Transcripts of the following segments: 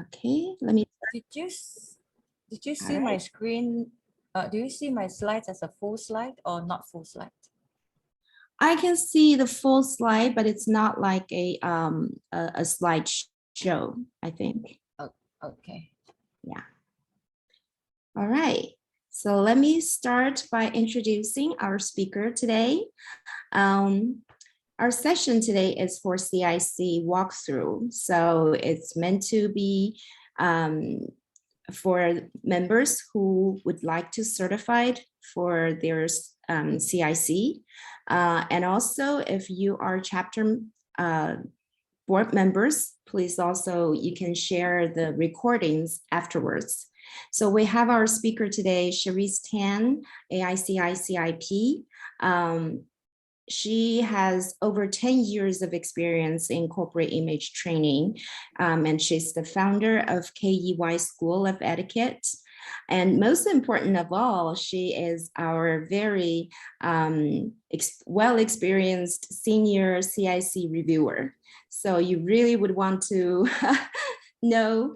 Okay, let me. Did you see All my right. screen? Do you see my slides as a full slide or not full slide? I can see the full slide, but it's not like a slide show, I think. Oh, okay. Yeah. All right. So let me start by introducing our speaker today. Our session today is for CIC walkthrough. So it's meant to be for members who would like to certify for their CIC. And also if you are chapter board members, please also, you can share the recordings afterwards. So we have our speaker today, Cherise Tan, AICICIP. She has over 10 years of experience in corporate image training, and she's the founder of KEY School of Etiquette. And most important of all, she is our very well-experienced senior CIC reviewer. So you really would want to know,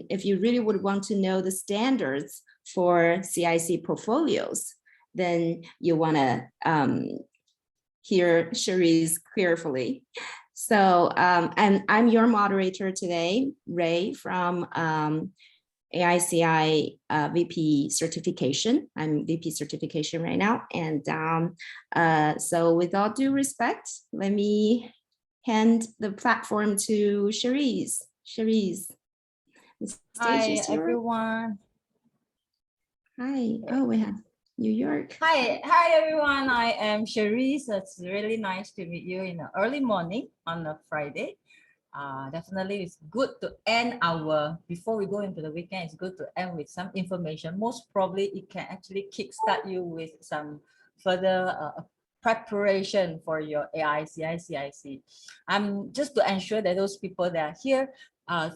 if you really would want to know the standards for CIC portfolios, then you want to hear Cherise carefully. So, and I'm your moderator today, Ray from AICI VP certification. I'm VP certification right now. And so with all due respect, let me hand the platform to Cherise. Cherise, the stage Hi, is yours. everyone. Hi. Oh, we have New York. Hi everyone. I am Cherise. It's really nice to meet you in the early morning on a Friday. Definitely, it's good to end before we go into the weekend. It's good to end with some information. Most probably, it can actually kickstart you with some further preparation for your AICI CIC. Just to ensure that those people that are here,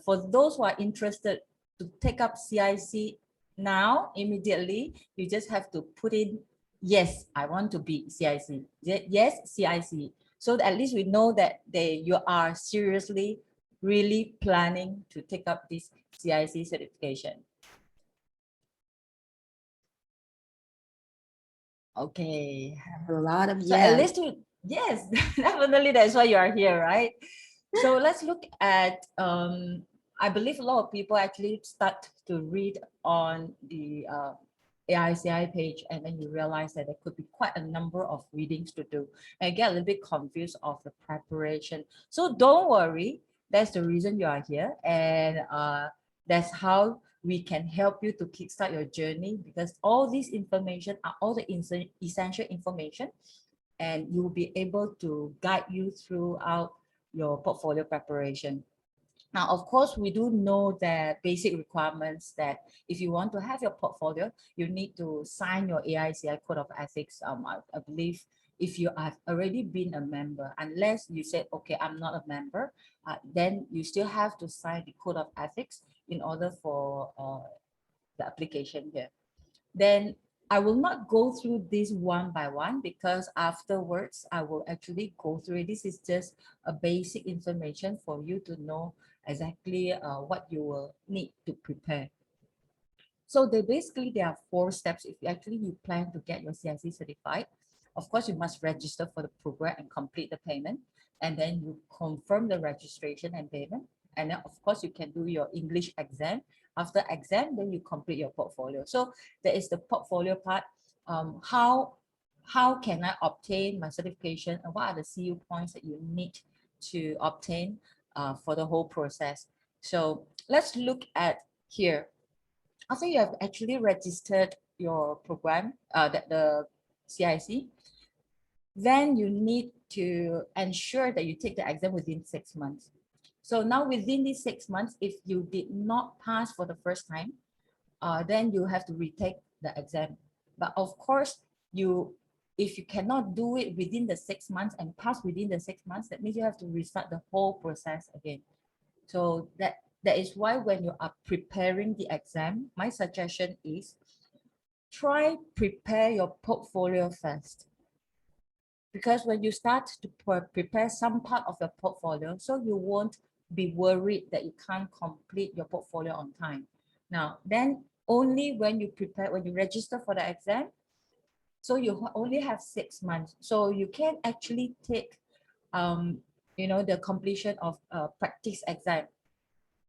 for those who are interested to take up CIC now, immediately, you just have to put in, yes, I want to be CIC. Yes, CIC. So at least we know that you are seriously, really planning to take up this CIC certification. Okay. A lot of yes. So at least yes, definitely that's why you are here, right? So let's look at, I believe a lot of people actually start to read on the AICI page, and then you realize that there could be quite a number of readings to do and get a little bit confused of the preparation. So don't worry, that's the reason you are here, and that's how we can help you to kickstart your journey, because all this information are all the essential information, and you will be able to guide you throughout your portfolio preparation. Now, of course, we do know that basic requirements that if you want to have your portfolio, you need to sign your AICI Code of Ethics. I believe if you have already been a member, unless you said, okay, I'm not a member, then you still have to sign the Code of Ethics in order for the application here. Then I will not go through this one by one, because afterwards I will actually go through it. This is just a basic information for you to know exactly what you will need to prepare. So there are 4 steps if you plan to get your CIC certified. Of course, you must register for the program and complete the payment, and then you confirm the registration and payment, and then of course you can do your English exam. After exam, then you complete your portfolio. So there is the portfolio part. How can I obtain my certification, and what are the CU points that you need to obtain for the whole process? So let's look at here. After you have actually registered your program, the CIC, then you need to ensure that you take the exam within 6 months. So now within these 6 months, if you did not pass for the first time, then you have to retake the exam. But of course, if you cannot do it within the 6 months and pass within the 6 months, that means you have to restart the whole process again. So that is why when you are preparing the exam, my suggestion is try prepare your portfolio first. Because when you start to prepare some part of your portfolio, so you won't be worried that you can't complete your portfolio on time. Now, then only when you prepare, when you register for the exam, so you only have 6 months. So you can actually take, the completion of a practice exam.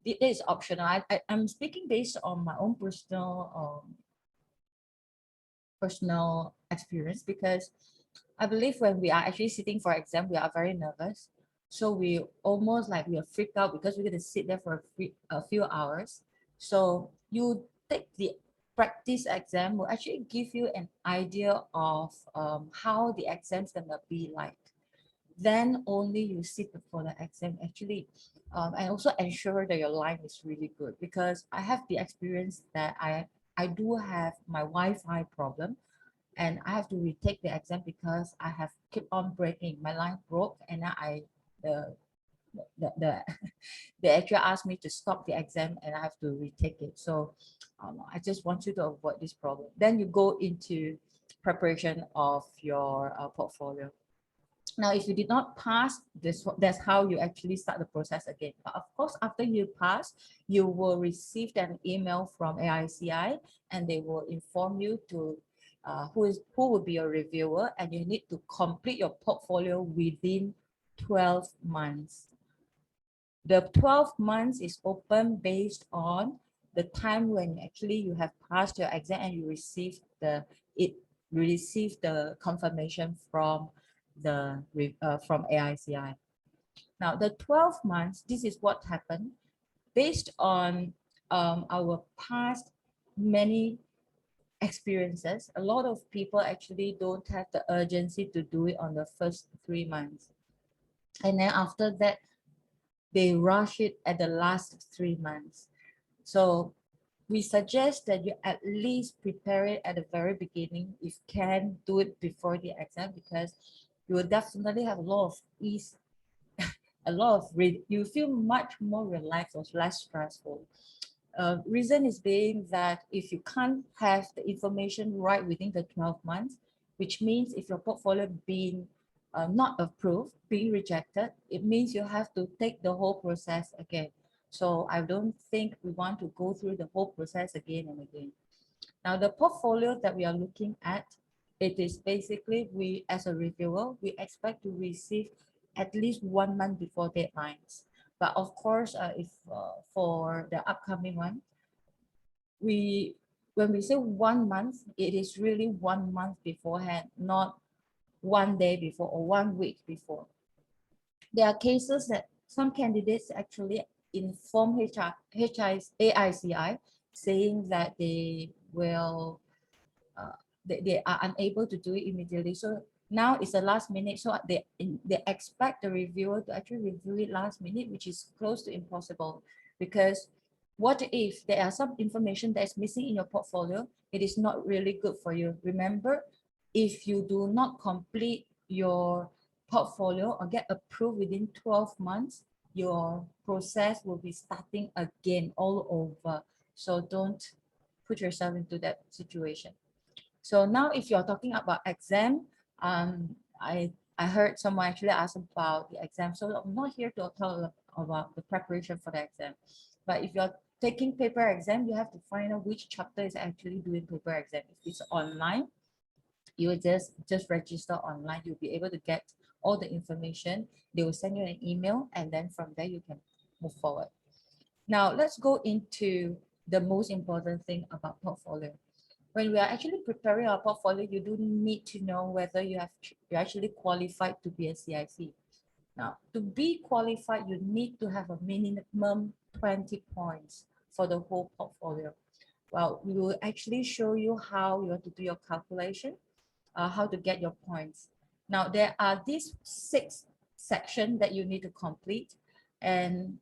It is optional. I'm speaking based on my own personal experience, because I believe when we are actually sitting for exam, we are very nervous. So we almost like we are freaked out because we're going to sit there for a few hours. So you take the practice exam will actually give you an idea of how the exam's going to be like. Then only you sit for the exam actually, and also ensure that your line is really good, because I have the experience that I do have my Wi-Fi problem, and I have to retake the exam because I have keep on breaking. My line broke, and then the they actually asked me to stop the exam, and I have to retake it. So I just want you to avoid this problem. Then you go into preparation of your portfolio. Now, if you did not pass this, that's how you actually start the process again. But of course, after you pass, you will receive an email from AICI, and they will inform you to who will be your reviewer, and you need to complete your portfolio within 12 months. The 12 months is open based on the time when actually you have passed your exam and you receive the confirmation from from AICI. Now, the 12 months, this is what happened based on our past many experiences. A lot of people actually don't have the urgency to do it on the first 3 months, and then after that they rush it at the last 3 months. So we suggest that you at least prepare it at the very beginning. If you can, do it before the exam, because you will definitely have a lot of ease, you feel much more relaxed or less stressful. Reason is being that if you can't have the information right within the 12 months, which means if your portfolio being not approved, being rejected, it means you have to take the whole process again. So I don't think we want to go through the whole process again and again. Now, the portfolio that we are looking at, it is basically, we as a reviewer, we expect to receive at least 1 month before deadlines. But of course, if for the upcoming one, when we say 1 month, it is really 1 month beforehand, not 1 day before or 1 week before. There are cases that some candidates actually inform AICI saying that they will they are unable to do it immediately. So now it's the last minute, so they expect the reviewer to actually review it last minute, which is close to impossible, because what if there are some information that is missing in your portfolio? It is not really good for you. Remember, if you do not complete your portfolio or get approved within 12 months, your process will be starting again all over. So don't put yourself into that situation. So now if you're talking about exam, I heard someone actually ask about the exam. So I'm not here to talk about the preparation for the exam. But if you're taking paper exam, you have to find out which chapter is actually doing paper exam. If it's online, you will just register online. You'll be able to get all the information. They will send you an email, and then from there you can move forward. Now let's go into the most important thing about portfolio. When we are actually preparing our portfolio, you do need to know whether you're actually qualified to be a CIC. Now, to be qualified, you need to have a minimum 20 points for the whole portfolio. Well, we will actually show you how you have to do your calculation, how to get your points. Now, there are these 6 sections that you need to complete, and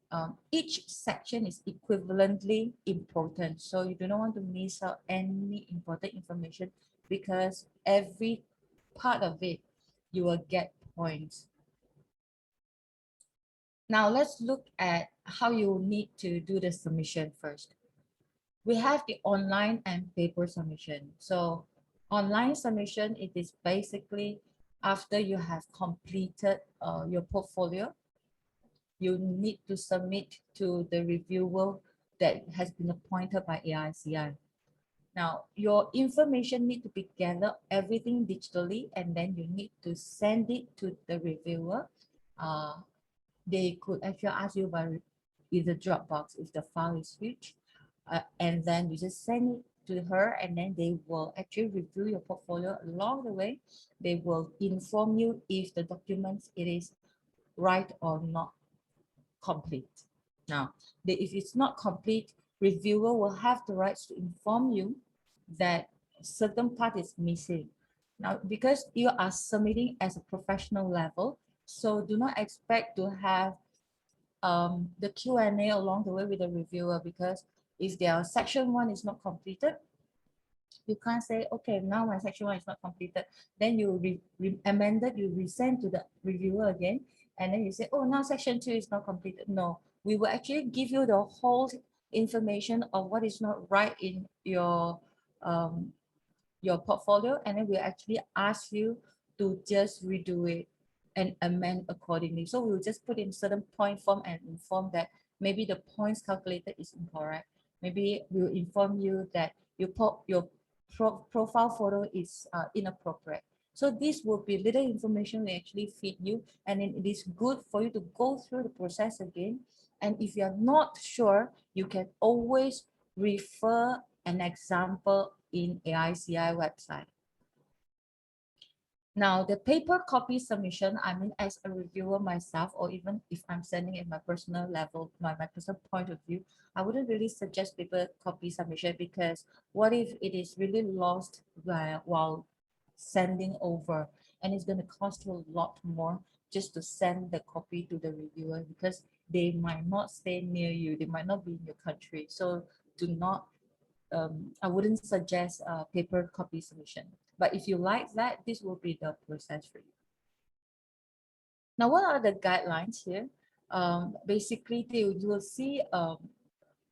each section is equivalently important. So you do not want to miss out any important information, because every part of it, you will get points. Now let's look at how you need to do the submission first. We have the online and paper submission. So online submission, it is basically after you have completed your portfolio, you need to submit to the reviewer that has been appointed by AICI. Now, your information need to be gathered, everything digitally, and then you need to send it to the reviewer. They could actually ask you by either Dropbox if the file is huge, and then you just send it to her, and then they will actually review your portfolio along the way. They will inform you if the documents it is right or not complete. Now, if it's not complete, reviewer will have the rights to inform you that certain part is missing. Now, because you are submitting as a professional level, so do not expect to have the Q&A along the way with the reviewer, because if their section 1 is not completed, you can't say, okay, now my section 1 is not completed. Then you amend it, you resend to the reviewer again, and then you say, oh, now section 2 is not completed. No, we will actually give you the whole information of what is not right in your portfolio, and then we'll actually ask you to just redo it and amend accordingly. So we'll just put in certain point form and inform that maybe the points calculated is incorrect. Maybe we'll inform you that your profile photo is inappropriate. So this will be little information we actually feed you, and then it is good for you to go through the process again. And if you're not sure, you can always refer an example in AICI website. Now, the paper copy submission, I mean, as a reviewer myself, or even if I'm sending in my personal level, my personal point of view, I wouldn't really suggest paper copy submission, because what if it is really lost while sending over, and it's going to cost you a lot more just to send the copy to the reviewer, because they might not stay near you, they might not be in your country. So do not I wouldn't suggest paper copy submission. But if you like that, this will be the process for you. Now, what are the guidelines here? Basically, you will see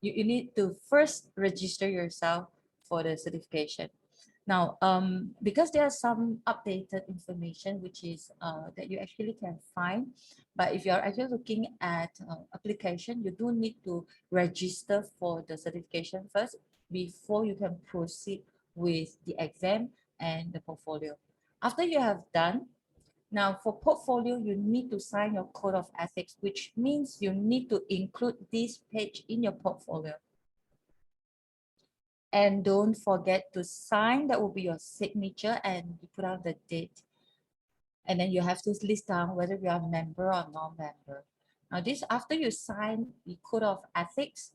you need to first register yourself for the certification. Now, because there are some updated information which is that you actually can find, but if you are actually looking at application, you do need to register for the certification first before you can proceed with the exam and the portfolio. After you have done, now for portfolio, you need to sign your code of ethics, which means you need to include this page in your portfolio. And don't forget to sign, that will be your signature, and you put out the date. And then you have to list down whether you are a member or non-member. Now this, after you sign the code of ethics,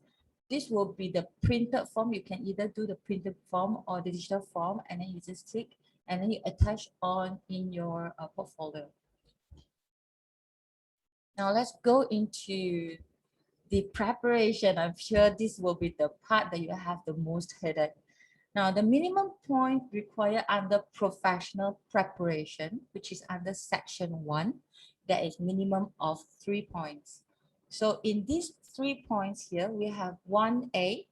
this will be the printed form. You can either do the printed form or the digital form, and then you just tick, and then you attach on in your portfolio. Now let's go into the preparation. I'm sure this will be the part that you have the most headache. Now, the minimum point required under professional preparation, which is under section 1, there is minimum of 3 points. So in these 3 points here, we have 1A,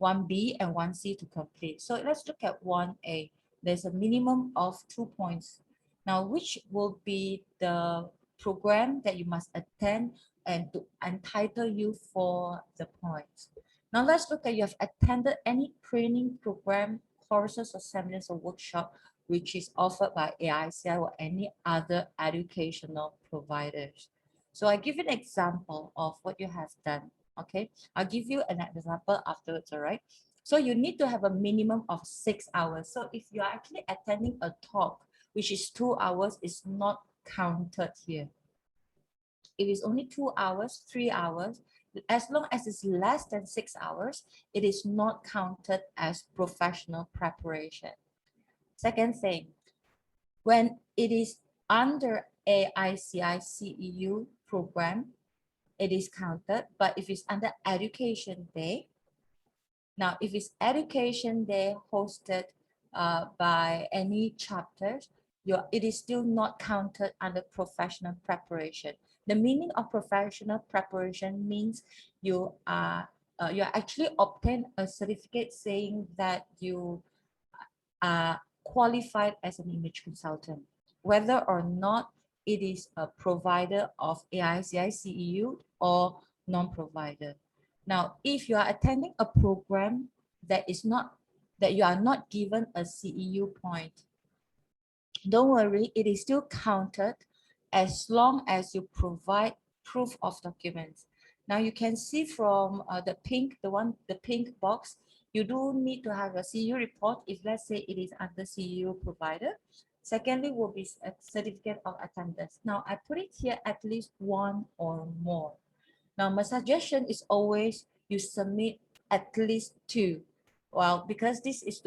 1B, and 1C to complete. So let's look at 1A. There's a minimum of 2 points. Now, which will be the program that you must attend and to entitle you for the points. Now let's look at, you have attended any training program, courses or seminars or workshop which is offered by AICI or any other educational providers. So I give an example of what you have done. Okay, I'll give you an example afterwards. All right. So you need to have a minimum of 6 hours. So if you are actually attending a talk which is 2 hours, is not counted here. If it's only 2 hours, 3 hours, as long as it's less than 6 hours, it is not counted as professional preparation. Second thing, when it is under AICI CEU program, it is counted. But if it's under Education Day, now if it's Education Day hosted by any chapters, it is still not counted under professional preparation. The meaning of professional preparation means you actually obtain a certificate saying that you are qualified as an image consultant. Whether or not it is a provider of AICI CEU or non-provider. Now, if you are attending a program that you are not given a CEU point, don't worry, it is still counted as long as you provide proof of documents. Now you can see from the pink box, you do need to have a CEU report if let's say it is under CEU provider. Secondly will be a certificate of attendance. Now I put it here at least one or more. Now my suggestion is always you submit at least two. Well, because this is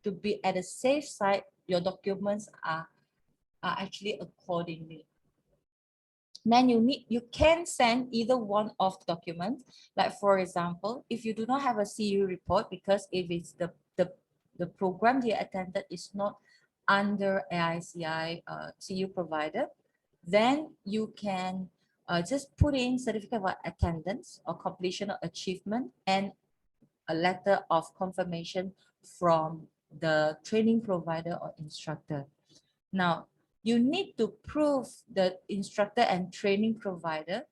to be at a safe side, your documents are actually accordingly. Then you can send either one of the documents. Like for example, if you do not have a CEU report, because if it's the program you attended is not under AICI CEU provider, then you can just put in certificate of attendance or completion of achievement and a letter of confirmation from the training provider or instructor. Now, you need to prove the instructor and training provider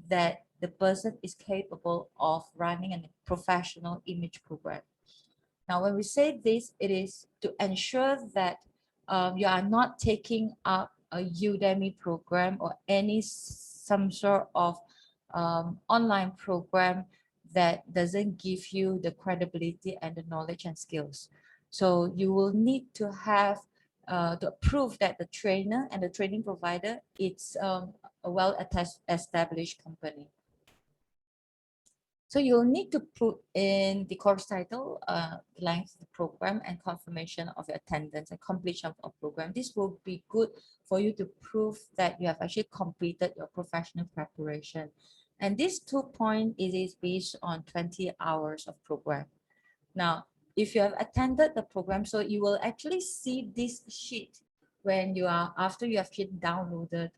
that the person is capable of running a professional image program. Now, when we say this, it is to ensure that you are not taking up a Udemy program or some sort of online program that doesn't give you the credibility and the knowledge and skills. So you will need to have to prove that the trainer and the training provider it's a well-established company. So you'll need to put in the course title, length of the program, and confirmation of your attendance and completion of a program. This will be good for you to prove that you have actually completed your professional preparation. And this 2 point is based on 20 hours of program. Now, if you have attended the program, so you will actually see this sheet when you are, after you have downloaded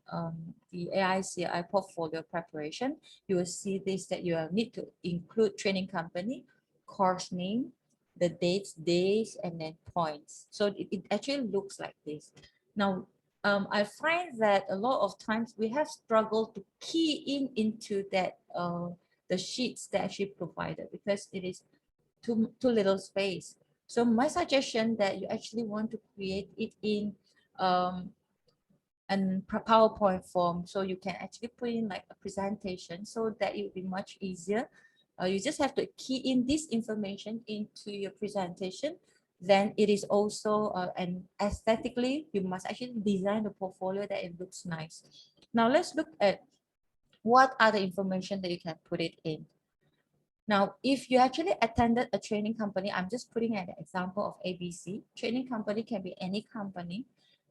the AICI portfolio preparation, you will see this, that you will need to include training company, course name, the dates, days, and then points. So it actually looks like this. Now, I find that a lot of times we have struggled to key into that the sheets that actually provided because it is too little space. So my suggestion that you actually want to create it in and PowerPoint form, so you can actually put in like a presentation so that it will be much easier. You just have to key in this information into your presentation. Then it is also and aesthetically you must actually design the portfolio that it looks nice. Now let's look at what are the information that you can put it in. Now, if you actually attended a training company, I'm just putting an example of ABC. Training company can be any company.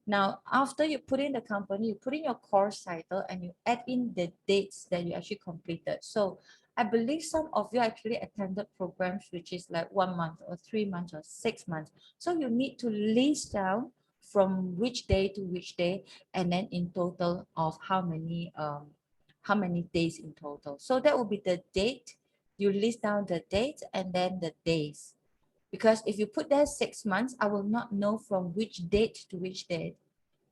Now, after you put in the company, you put in your course title and you add in the dates that you actually completed. So I believe some of you actually attended programs which is like 1 month or 3 months or 6 months. So you need to list down from which day to which day, and then in total of how many days in total. So that will be the date. You list down the date and then the days. Because if you put there 6 months, I will not know from which date to which date.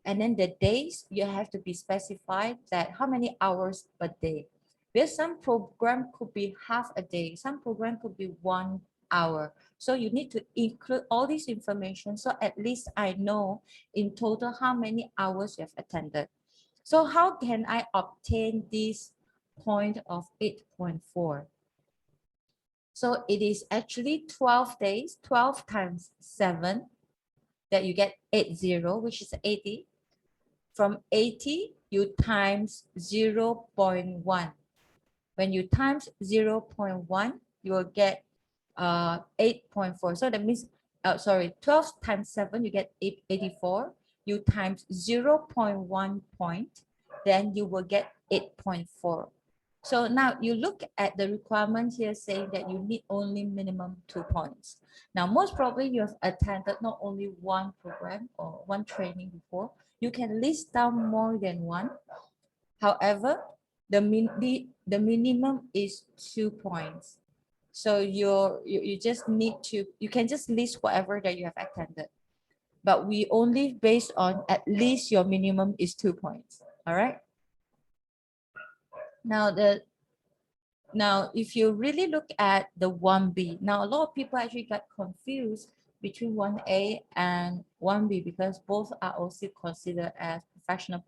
And then the days, you have to be specified that how many hours per day. Because some program could be half a day, some program could be 1 hour. So you need to include all this information so at least I know in total how many hours you have attended. So how can I obtain this point of 8.4? So it is actually 12 days, 12 times 7, that you get 80, which is 80. From 80, you times 0.1. When you times 0.1, you will get 8.4. So that means, 12 times 7, you get 84. You times 0.1 point, then you will get 8.4. So now you look at the requirement here saying that you need only minimum 2 points. Now, most probably you have attended not only one program or one training before. You can list down more than one. However, the minimum is 2 points. So you just need to, you can just list whatever that you have attended. But we only based on at least your minimum is 2 points. All right. Now if you really look at the 1B, now a lot of people actually got confused between 1A and 1B because both are also considered as professional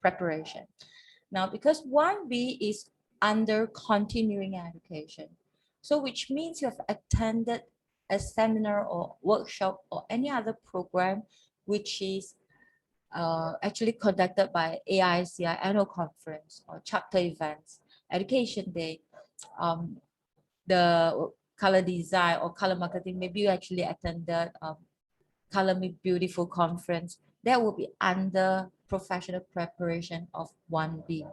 preparation. Now, because 1B is under continuing education, so which means you have attended a seminar or workshop or any other program which is actually conducted by AICI annual conference or chapter events, education day, the color design or color marketing. Maybe you actually attended Color Me Beautiful conference. That will be under professional preparation of 1B.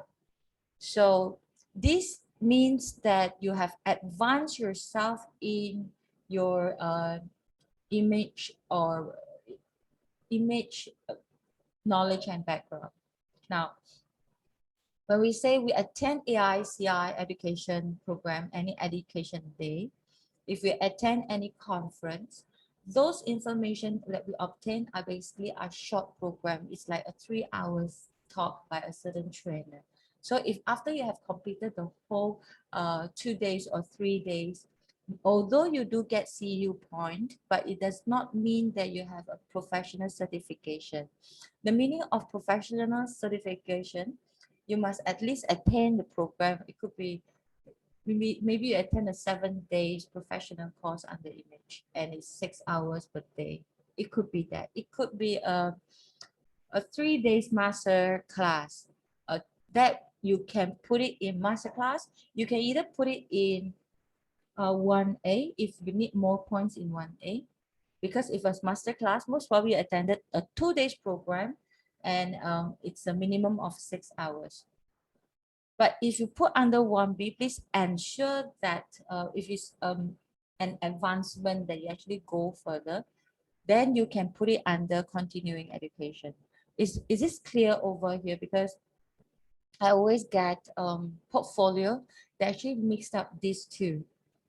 So this means that you have advanced yourself in your image knowledge and background. Now, when we say we attend AICI education program, any education day, if we attend any conference, those information that we obtain are basically a short program. It's like a 3 hours talk by a certain trainer. So if after you have completed the whole 2 days or 3 days, although you do get CU point, but it does not mean that you have a professional certification. The meaning of professional certification, you must at least attend the program. It could be maybe you attend a 7 days professional course under image and it's 6 hours per day. It could be that. It could be a 3 days master class that you can put it in master class. You can either put it in 1A if you need more points in 1A, because if it's master class, most probably attended a 2 days program and it's a minimum of 6 hours. But if you put under 1B, please ensure that if it's an advancement that you actually go further, then you can put it under continuing education. Is this clear over here? Because I always get portfolio that actually mixed up these two,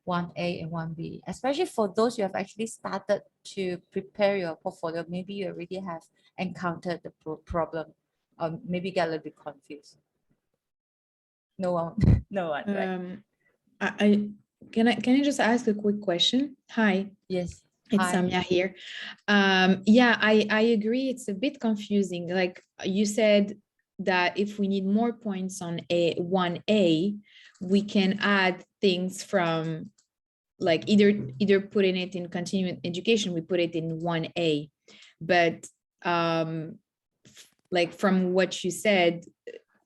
1A and 1B, especially for those you have actually started to prepare your portfolio. Maybe you already have encountered the problem, or maybe get a little bit confused. No one, no one, right? Can I just ask a quick question? Hi. Yes. It's Hi. Samia here. Yeah, I agree. It's a bit confusing. Like you said that if we need more points on A1A, we can add things from like either putting it in continuing education, we put it in 1A. But like from what you said,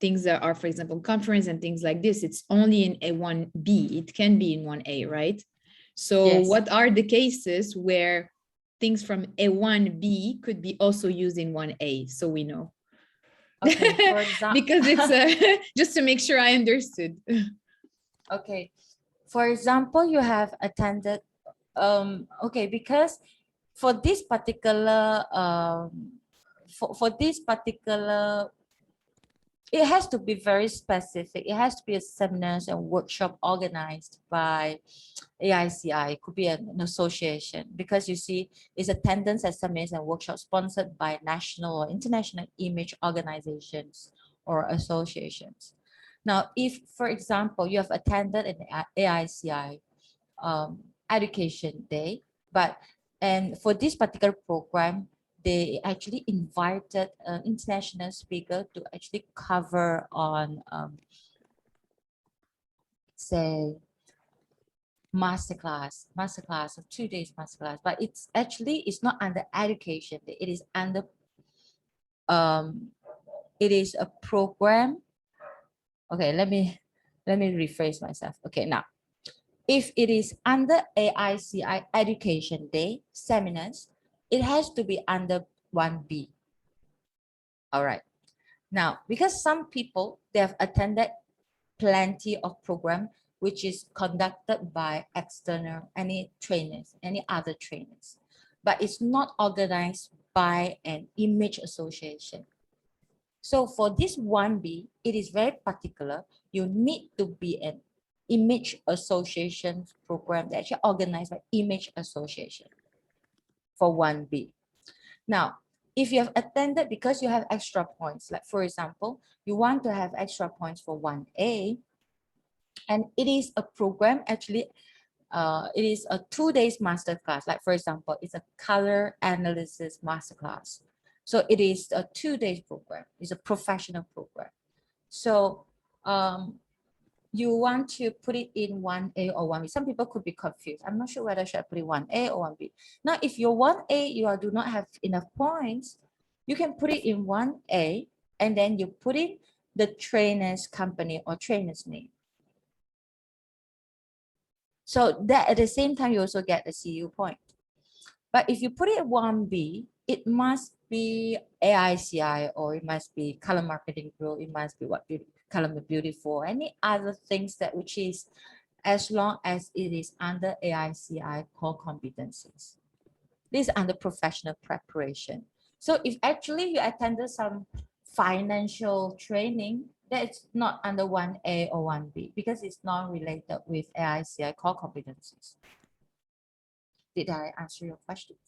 things that are, for example, conference and things like this, it's only in A1B. It can be in 1A, right? So Yes. what are the cases where things from A1B could be also used in 1A? So we know. Okay, for example, because it's just to make sure I understood. Okay, for example, you have attended, okay, because for this particular, for this particular, it has to be very specific. It has to be a seminars and workshop organized by AICI. It could be an association, because you see, it's attendance at seminars and workshops sponsored by national or international image organizations or associations. Now, if, for example, you have attended an AICI education day, and for this particular program, they actually invited an international speaker to actually cover on, say, masterclass of 2 days masterclass, but it's not under education day. It is under, it is a program. Okay, let me rephrase myself. Okay, now, if it is under AICI education day seminars, it has to be under 1B. All right. Now, because some people, they have attended plenty of program which is conducted by external, any trainers, any other trainers, but it's not organized by an image association. So for this 1B, it is very particular. You need to be an image association program that actually organized by image association for 1B. Now, if you have attended because you have extra points, like for example, you want to have extra points for 1A, and it is a program actually, it is a 2 days masterclass. Like for example, it's a color analysis masterclass. So it is a 2 days program. It's a professional program. So you want to put it in 1A or 1B. Some people could be confused. I'm not sure whether should I put it 1A or 1B. Now, if your 1A, you do not have enough points, you can put it in 1A, and then you put in the trainer's company or trainer's name. So that at the same time, you also get the CU point. But if you put it 1B, it must be AICI, or it must be color marketing group, it must be what color beautiful, any other things that which is, as long as it is under AICI core competencies. This is under professional preparation. So if actually you attended some financial training, that's not under 1A or 1B because it's not related with AICI core competencies. Did I answer your questions?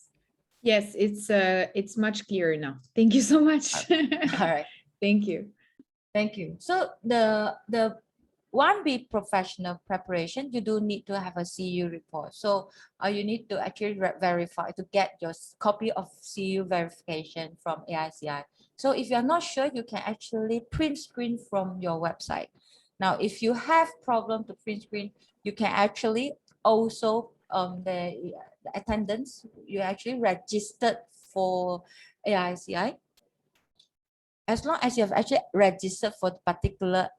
Yes, it's much clearer now. Thank you so much. All right. Thank you. Thank you. So the 1B professional preparation, you do need to have a CU report. So you need to actually verify to get your copy of CU verification from AICI. So if you're not sure, you can actually print screen from your website. Now, if you have problem to print screen, you can actually also the attendance, you actually registered for AICI. As long as you have actually registered for the particular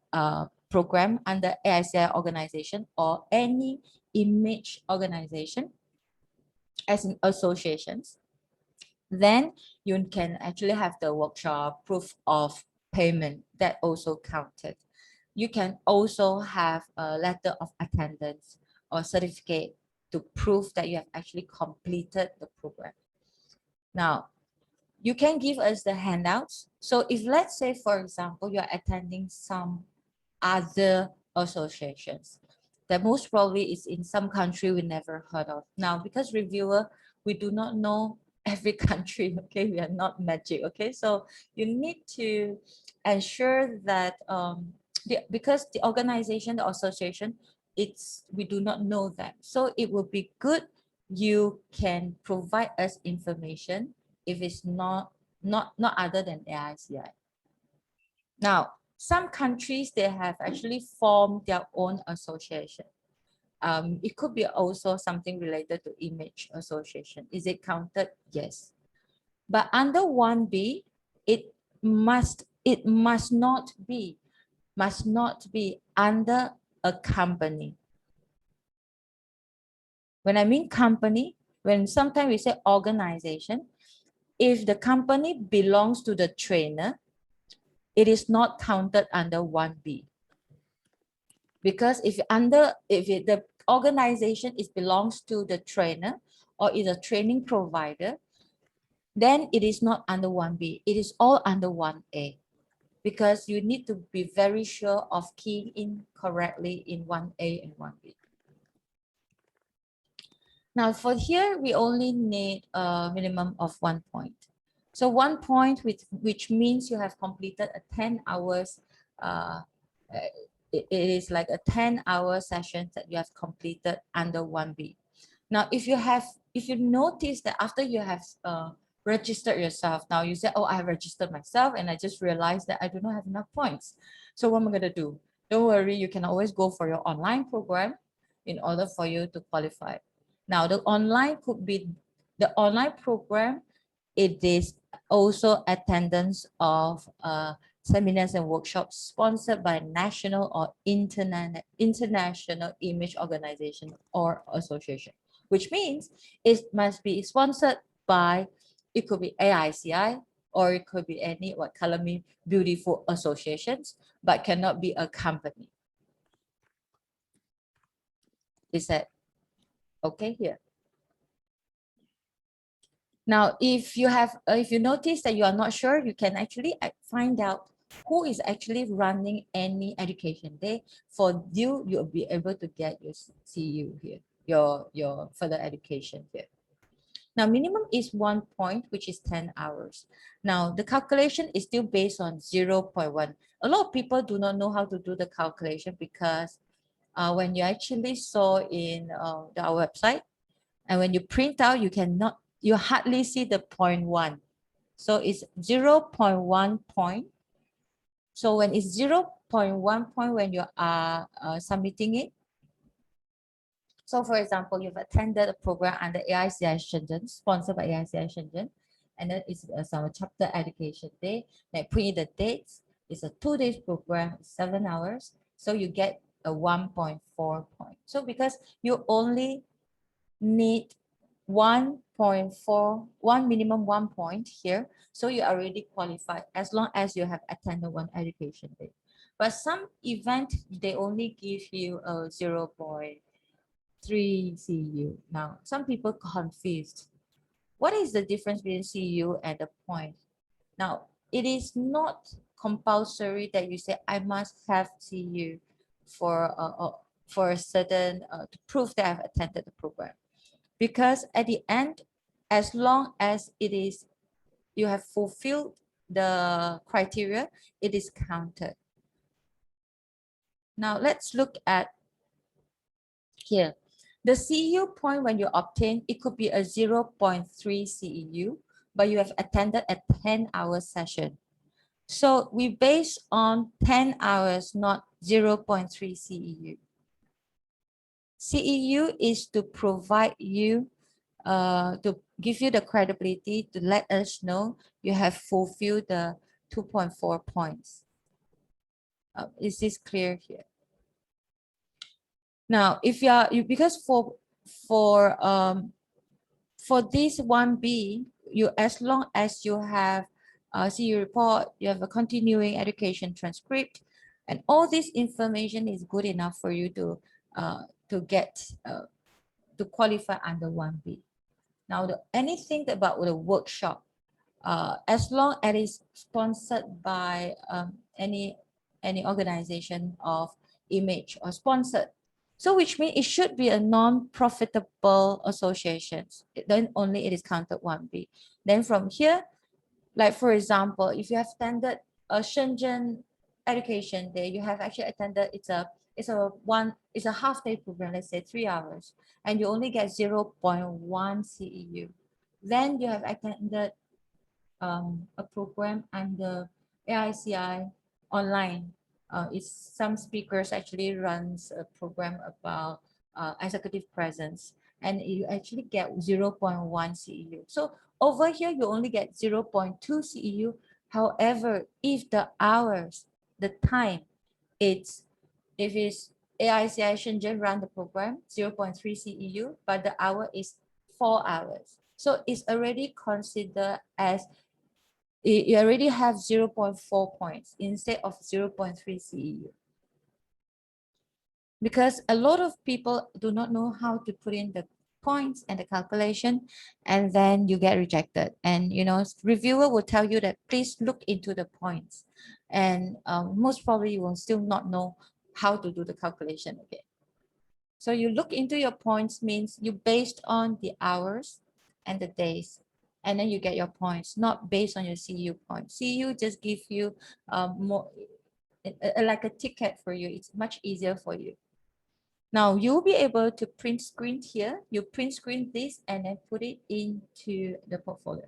program under AICI organization or any image organization, as in associations, then you can actually have the workshop proof of payment that also counted. You can also have a letter of attendance or certificate to prove that you have actually completed the program. Now, you can give us the handouts. So if let's say, for example, you're attending some other associations, that most probably is in some country we never heard of. Now, because reviewer, we do not know every country, okay? We are not magic, okay? So you need to ensure that because the organization, the association, we do not know that. So it will be good you can provide us information if it's not other than AICI. Now, some countries, they have actually formed their own association. It could be also something related to image association. Is it counted? Yes. But under 1B, it must not be under a company. When I mean company, when sometimes we say organization, if the company belongs to the trainer, it is not counted under 1B. Because if the organization belongs to the trainer or is a training provider, then it is not under 1B. It is all under 1A. Because you need to be very sure of keying in correctly in 1A and 1B. Now for here, we only need a minimum of 1 point. So 1 point, which means you have completed a 10 hours, it is like a 10-hour session that you have completed under 1B. Now, if you notice that after you have registered yourself, now you say, oh, I have registered myself and I just realized that I do not have enough points. So what am I going to do? Don't worry, you can always go for your online program in order for you to qualify. Now, the online program, it is also attendance of seminars and workshops sponsored by national or international image organization or association, which means it must be sponsored by, it could be AICI, or it could be any color me beautiful associations, but cannot be a company. Is that okay here? Now, if you notice that you are not sure, you can actually find out who is actually running any education day. For you, you'll be able to get your CU here, your further education here. Now, minimum is 1 point, which is 10 hours. Now, the calculation is still based on 0.1. A lot of people do not know how to do the calculation because when you actually saw in our website, and when you print out, you hardly see the 0.1. So it's 0.1 point. So when it's 0.1 point, when you are submitting it, so for example, you've attended a program under AICI Shenzhen, sponsored by AICI Shenzhen, and then it's some chapter education day. They put in the dates. It's a 2-day program, 7 hours. So you get a 1.4 point. So because you only need 1.4, minimum 1 point here, so you already qualified as long as you have attended one education day. But some event, they only give you a 0.3 CU. Now, some people confused. What is the difference between CU and the point? Now, it is not compulsory that you say, I must have CU for a certain, to prove that I've attended the program. Because at the end, as long as you have fulfilled the criteria, it is counted. Now, let's look at here. The CEU point when you obtain, it could be a 0.3 CEU, but you have attended a 10-hour session. So we base on 10 hours, not 0.3 CEU. CEU is to provide you, to give you the credibility to let us know you have fulfilled the 2.4 points. Is this clear here? Now, if because for this 1B, as long as you have a CEU report, you have a continuing education transcript, and all this information is good enough for you to qualify under 1B. Now, anything about the workshop, as long as it's sponsored by any organization of image or sponsored, so which means it should be a non-profitable association. Then only it is counted 1B. Then from here, like for example, if you have attended a Shenzhen education day, you have actually attended, it's a half-day program, let's say 3 hours, and you only get 0.1 CEU. Then you have attended a program under AICI online. Some speakers actually runs a program about executive presence, and you actually get 0.1 CEU. So over here, you only get 0.2 CEU. However, if the hours, the time, if it's AICI Shenzhen run the program, 0.3 CEU, but the hour is 4 hours. So it's already considered as, you already have 0.4 points instead of 0.3 CEU. Because a lot of people do not know how to put in the points and the calculation, and then you get rejected. And reviewer will tell you that please look into the points, and most probably you will still not know how to do the calculation again. So you look into your points means you based on the hours and the days, and then you get your points, not based on your CEU points. CEU just give you more like a ticket for you. It's much easier for you. Now you'll be able to print screen here. You print screen this and then put it into the portfolio.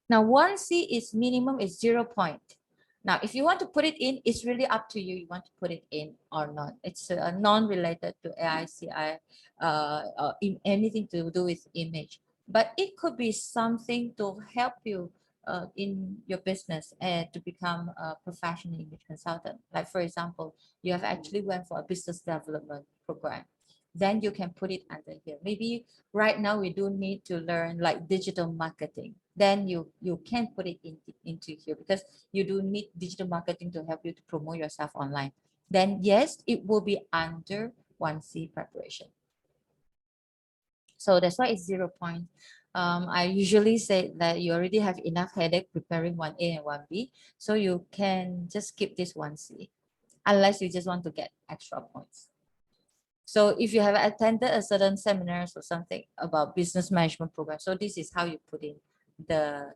Now 1C is minimum is 0 point. Now, if you want to put it in, it's really up to you. You want to put it in or not. It's non-related to AICI, anything to do with image. But it could be something to help you in your business and to become a professional image consultant. Like for example, you have actually went for a business development program. Then you can put it under here. Maybe right now we do need to learn like digital marketing. Then you can put it into here because you do need digital marketing to help you to promote yourself online. Then yes, it will be under 1C preparation. So that's why it's 0 point. I usually say that you already have enough headache preparing 1A and 1B. So you can just skip this 1C unless you just want to get extra points. So if you have attended a certain seminars or something about business management program, so this is how you put in the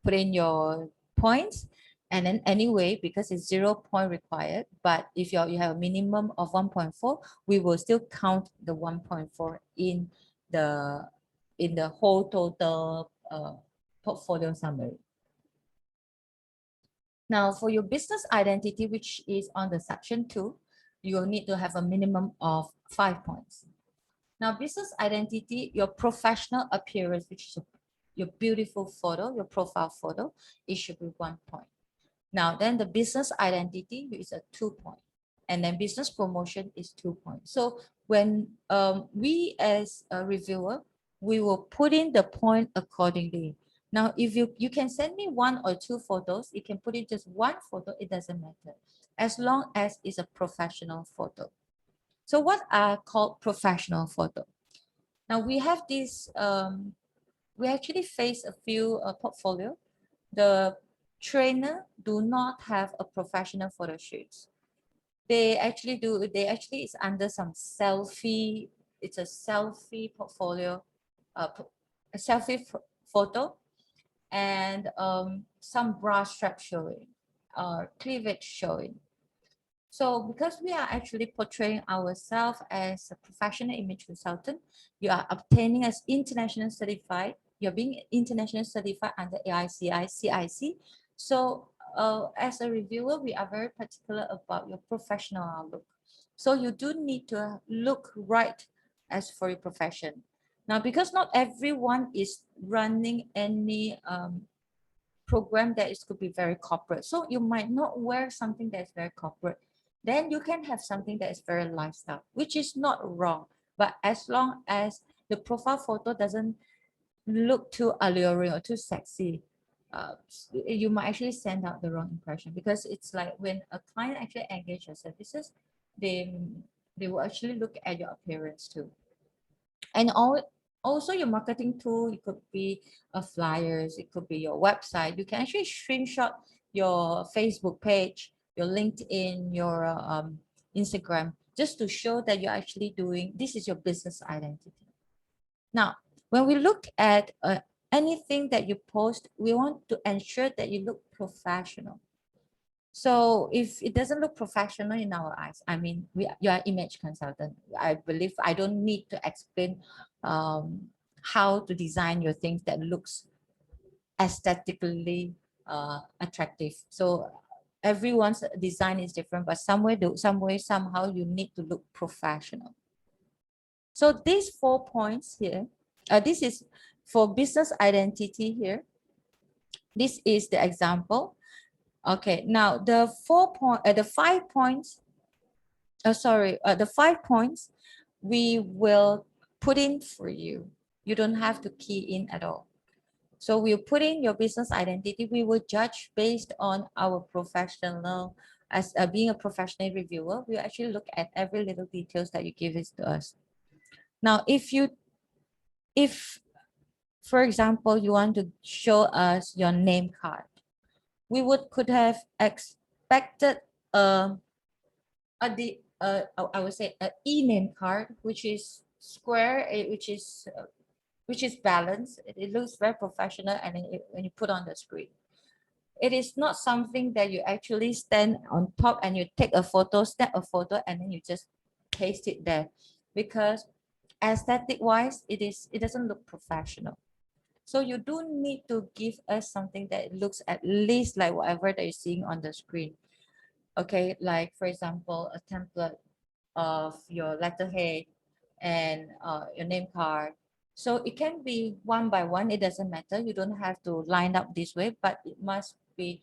put in your points. And then anyway, because it's 0 point required, but if you have a minimum of 1.4, we will still count the 1.4 in the whole total portfolio summary. Now for your business identity, which is on the section 2, you will need to have a minimum of 5 points. Now business identity, your professional appearance, which is your beautiful photo, your profile photo, it should be 1 point. Now then the business identity is a 2 point, and then business promotion is 2 points. So when we as a reviewer, we will put in the point accordingly. Now if you can send me 1 or 2 photos, you can put in just 1 photo, it doesn't matter, as long as it's a professional photo. So what are called professional photo? Now we have this we actually face a few portfolio. The trainer do not have a professional photo shoots. They actually is under some selfie. It's a selfie portfolio, a selfie photo, and some bra strap showing, cleavage showing. So because we are actually portraying ourselves as a professional image consultant, you are obtaining as international certified, you're being international certified under AICI CIC. So as a reviewer, we are very particular about your professional outlook. So you do need to look right as for your profession. Now, because not everyone is running any program that is could be very corporate. So you might not wear something that's very corporate. Then you can have something that is very lifestyle, which is not wrong. But as long as the profile photo doesn't look too alluring or too sexy, you might actually send out the wrong impression, because it's like when a client actually engages your services, they will actually look at your appearance too. And also your marketing tool, it could be flyers, it could be your website. You can actually screenshot your Facebook page, your LinkedIn, your Instagram, just to show that you're actually doing, this is your business identity. Now, when we look at anything that you post, we want to ensure that you look professional. So if it doesn't look professional in our eyes, I mean, you are image consultant. I believe I don't need to explain how to design your things that looks aesthetically attractive. So everyone's design is different, but somehow you need to look professional. So these 4 points here, this is for business identity here. This is the example. Okay, now the 5 points, the 5 points we will put in for you. You don't have to key in at all. So we'll put in your business identity. We will judge based on our professional, as being a professional reviewer, we actually look at every little details that you give it to us. Now, if for example, you want to show us your name card, we could have expected I would say an e-name card, which is square, which is balanced. It looks very professional, and then when you put on the screen, it is not something that you actually stand on top and you take a photo, snap a photo, and then you just paste it there, because aesthetic wise, it doesn't look professional. So you do need to give us something that looks at least like whatever that you're seeing on the screen. Okay, like for example, a template of your letterhead and your name card. So it can be one by one, it doesn't matter. You don't have to line up this way, but it must be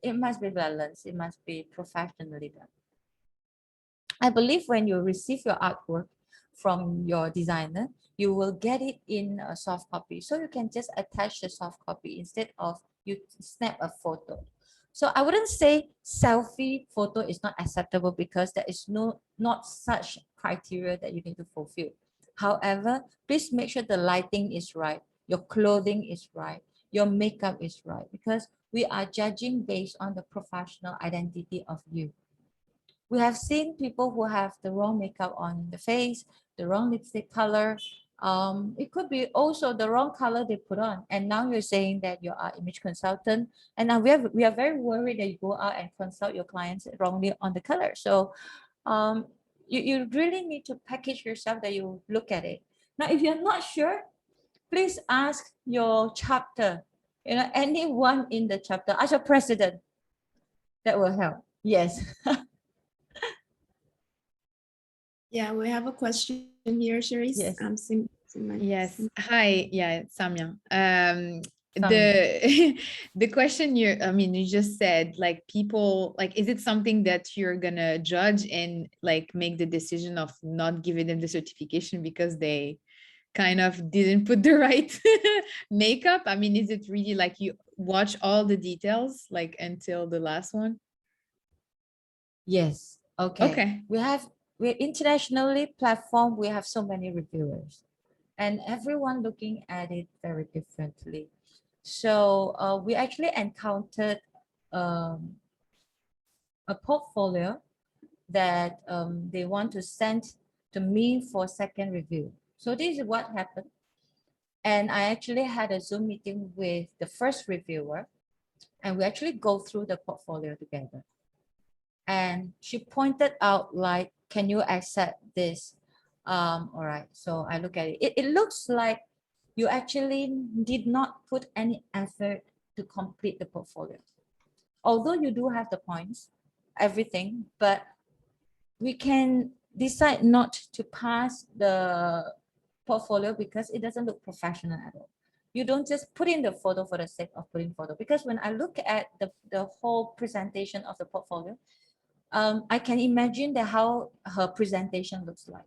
balanced. It must be professionally done. I believe when you receive your artwork from your designer, you will get it in a soft copy. So you can just attach the soft copy instead of you snap a photo. So I wouldn't say selfie photo is not acceptable, because there is not such criteria that you need to fulfill. However, please make sure the lighting is right, your clothing is right, your makeup is right, because we are judging based on the professional identity of you. We have seen people who have the wrong makeup on the face, the wrong lipstick color. It could be also the wrong color they put on. And now you're saying that you are image consultant. And now we are very worried that you go out and consult your clients wrongly on the color. So you really need to package yourself that you look at it. Now, if you're not sure, please ask your chapter, anyone in the chapter, ask your president. That will help. Yes. Yeah, we have a question here, Cherise. Yes. Yes. Hi. Yeah, Samya. Samya. The question you just said, like, people, like, is it something that you're gonna judge and like make the decision of not giving them the certification because they kind of didn't put the right makeup? I mean, is it really like you watch all the details like until the last one? Yes. Okay. Okay. We're internationally platform. We have so many reviewers, and everyone looking at it very differently. So we actually encountered a portfolio that they want to send to me for second review. So this is what happened. And I actually had a Zoom meeting with the first reviewer, and we actually go through the portfolio together. And she pointed out, like, can you accept this? All right, so I look at it. It looks like you actually did not put any effort to complete the portfolio. Although you do have the points, everything, but we can decide not to pass the portfolio because it doesn't look professional at all. You don't just put in the photo for the sake of putting photo, because when I look at the whole presentation of the portfolio, I can imagine that how her presentation looks like.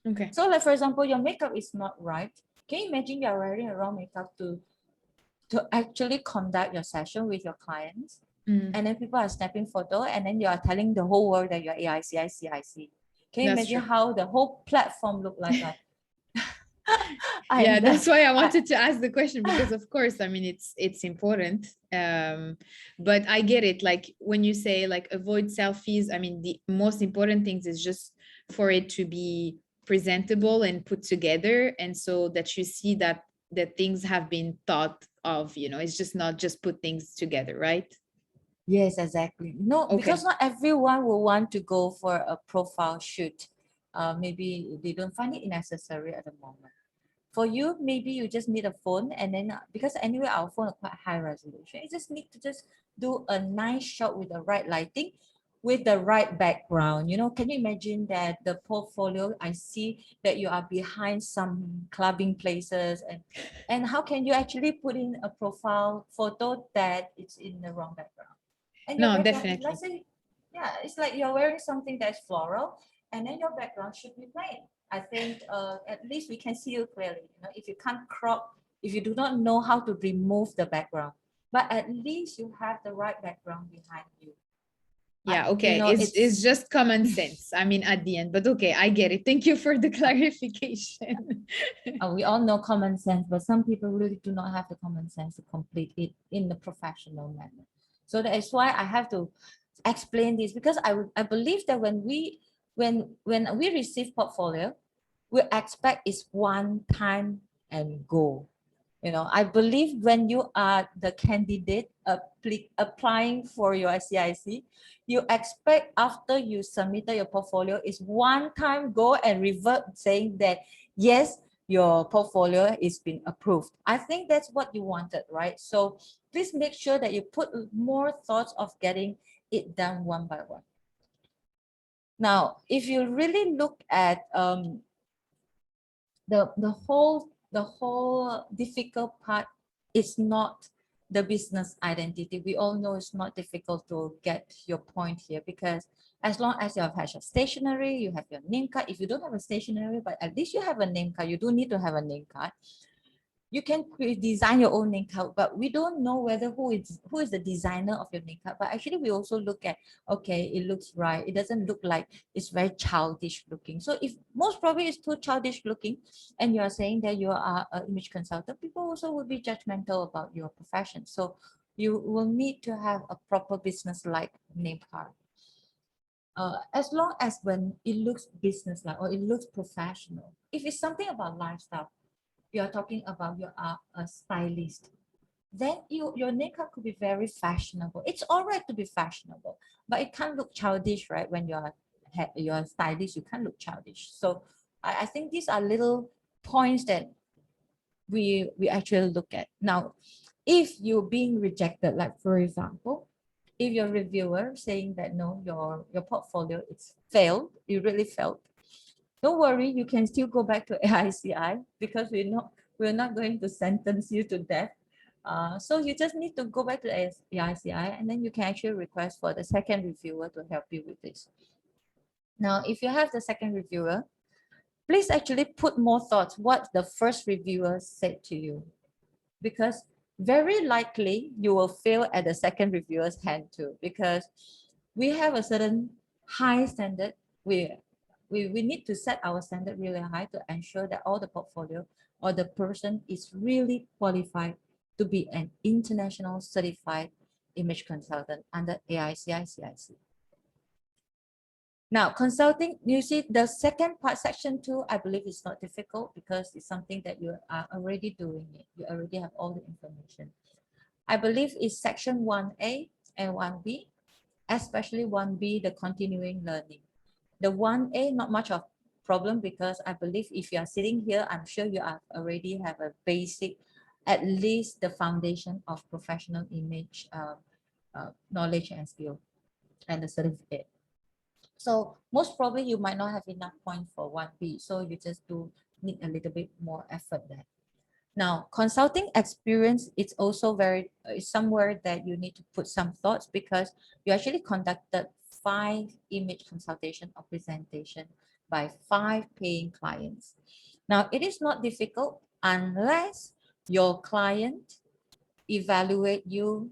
Okay. So, like, for example, your makeup is not right. Can you imagine you're wearing a wrong makeup to actually conduct your session with your clients? Mm. And then people are snapping photo, and then you are telling the whole world that you're AICI CIC. Can you That's imagine true. how the whole platform look like? Yeah, that's why I wanted to ask the question, because of course, I mean, it's important. But I get it. Like when you say like avoid selfies, I mean, the most important things is just for it to be presentable and put together, and so that you see that things have been thought of, it's just not just put things together, right? Yes, exactly. No, Okay. because not everyone will want to go for a profile shoot. Maybe they don't find it necessary at the moment. For you, maybe you just need a phone, and then because anyway our phone is quite high resolution, you just need to just do a nice shot with the right lighting, with the right background. Can you imagine that the portfolio, I see that you are behind some clubbing places, and how can you actually put in a profile photo that it's in the wrong background? And your No, background, definitely. let's say, yeah, it's like you're wearing something that's floral, and then your background should be plain. I think at least we can see you clearly. If you can't crop, if you do not know how to remove the background, but at least you have the right background behind you. Yeah, okay. It's just common sense. I mean, at the end, but okay, I get it. Thank you for the clarification. We all know common sense, but some people really do not have the common sense to complete it in the professional manner. So that is why I have to explain this, because I believe that when we receive portfolio, we expect it's one time and go. I believe when you are the candidate applying for your CIC, you expect after you submitted your portfolio is one time go and revert saying that yes, your portfolio is being approved. I think that's what you wanted, right? So please make sure that you put more thoughts of getting it done one by one. Now, if you really look at the whole difficult part is not the business identity. We all know it's not difficult to get your point here, because as long as you have your stationery, you have your name card. If you don't have a stationery, but at least you have a name card, you do need to have a name card. You can design your own name card, but we don't know whether who is the designer of your name card. But actually, we also look at, okay, it looks right. It doesn't look like it's very childish looking. So if most probably it's too childish looking, and you are saying that you are an image consultant, people also will be judgmental about your profession. So you will need to have a proper business-like name card. as long as when it looks business-like or it looks professional. If it's something about lifestyle, you are talking about you are a stylist, then your makeup could be very fashionable. It's all right to be fashionable, but it can't look childish, right? When you're a stylist, you can't look childish. So I think these are little points that we actually look at. Now, if you're being rejected, like for example, if your reviewer saying that no, your portfolio it's failed, you really failed, don't worry, you can still go back to AICI because we're not going to sentence you to death. So you just need to go back to AICI, and then you can actually request for the second reviewer to help you with this. Now, if you have the second reviewer, please actually put more thoughts what the first reviewer said to you, because very likely you will fail at the second reviewer's hand too, because we have a certain high standard. We need to set our standard really high to ensure that all the portfolio or the person is really qualified to be an international certified image consultant under AICI CIC. Now, consulting, you see the second part, section 2, I believe is not difficult because it's something that you are already doing it. You already have all the information. I believe it's section 1A and 1B, especially 1B, the continuing learning. The 1A, not much of problem because I believe if you are sitting here, I'm sure you are already have a basic, at least the foundation of professional image knowledge and skill and the certificate. So most probably you might not have enough points for 1B. So you just do need a little bit more effort there. Now, consulting experience, it's also very, somewhere that you need to put some thoughts because you actually conducted 5 image consultation or presentation by 5 paying clients. Now, it is not difficult unless your client evaluate you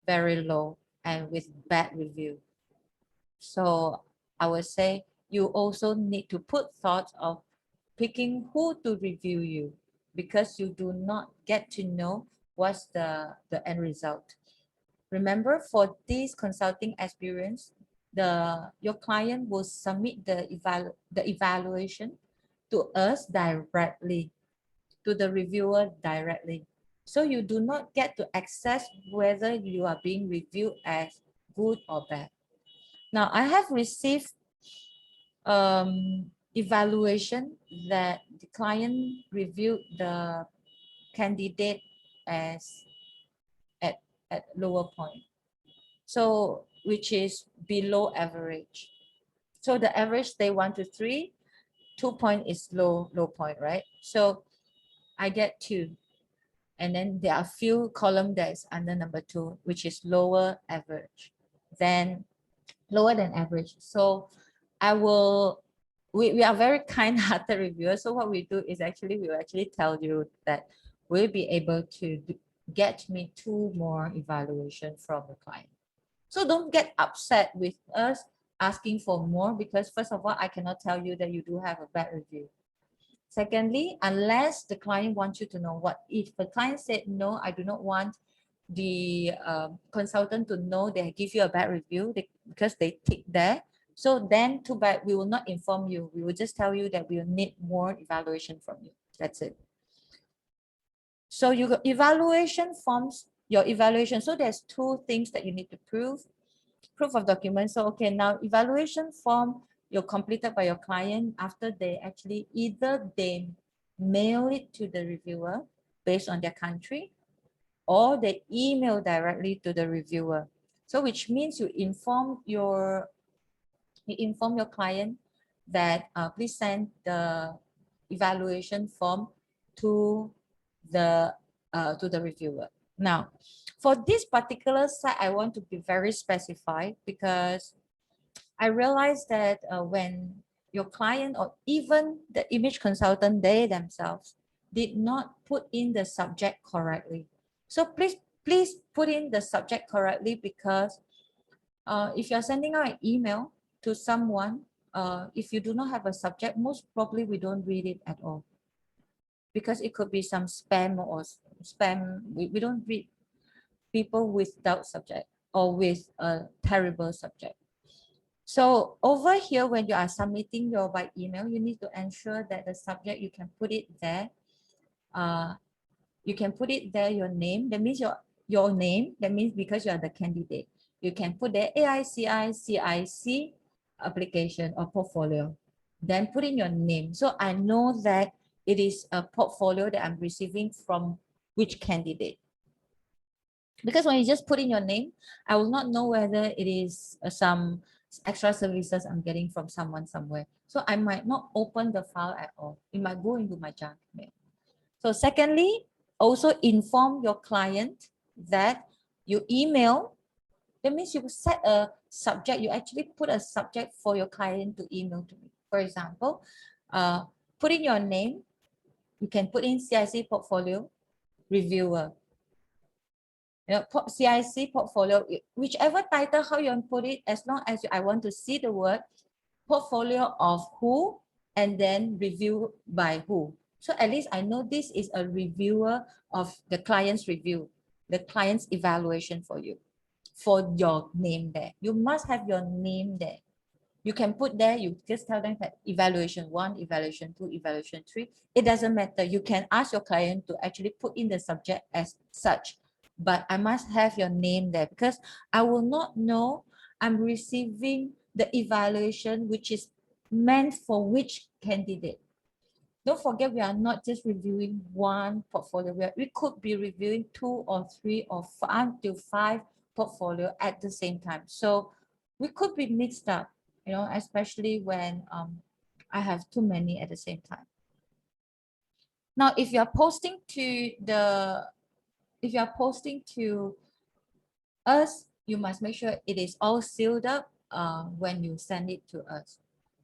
very low and with bad review. So I would say you also need to put thoughts of picking who to review you because you do not get to know what's the end result. Remember, for this consulting experience, your client will submit the evaluation to us directly, to the reviewer directly. So you do not get to access whether you are being reviewed as good or bad. Now, I have received evaluation that the client reviewed the candidate as at lower point. So, which is below average. So the average day 1 to 3, 2 point is low point, right? So I get 2. And then there are a few column that is under number 2, which is lower average, then lower than average. So we are very kind-hearted reviewers. So what we do is we will actually tell you that we'll be able to get me 2 more evaluation from the client. So don't get upset with us asking for more because first of all, I cannot tell you that you do have a bad review. Secondly, unless the client wants you to know what, if the client said, no, I do not want the consultant to know they give you a bad review because they tick there. So then too bad, we will not inform you. We will just tell you that we will need more evaluation from you. That's it. So you got evaluation forms, your evaluation. So there's 2 things that you need to prove. Proof of document. So, okay, now evaluation form you're completed by your client after they actually either they mail it to the reviewer based on their country or they email directly to the reviewer. So which means you inform your client that please send the evaluation form to the reviewer. Now, for this particular site, I want to be very specified because I realized that when your client or even the image consultant, they themselves did not put in the subject correctly. So please put in the subject correctly because if you're sending out an email to someone, if you do not have a subject, most probably we don't read it at all because it could be some spam or spam. We don't read people without subject or with a terrible subject. So over here, when you are submitting your by email, you need to ensure that the subject, you can put it there. You can put it there, your name. That means your name. That means because you are the candidate. You can put there AICI CIC application or portfolio. Then put in your name. So I know that it is a portfolio that I'm receiving from which candidate. Because when you just put in your name, I will not know whether it is some extra services I'm getting from someone somewhere. So I might not open the file at all. It might go into my junk mail. So secondly, also inform your client that you email. That means you set a subject. You actually put a subject for your client to email to me. For example, put in your name. You can put in CIC portfolio reviewer. CIC portfolio, whichever title, how you want to put it, as long as I want to see the word portfolio of who and then review by who. So at least I know this is a reviewer of the client's review, the client's evaluation for you, for your name there. You must have your name there. You can put there, you just tell them that evaluation 1, evaluation 2, evaluation 3. It doesn't matter. You can ask your client to actually put in the subject as such, but I must have your name there because I will not know I'm receiving the evaluation which is meant for which candidate. Don't forget, we are not just reviewing one portfolio. We could be reviewing 2 or 3 or 5 to 5 portfolio at the same time. So we could be mixed up, especially when I have too many at the same time. Now, if you are posting to us, you must make sure it is all sealed up when you send it to us.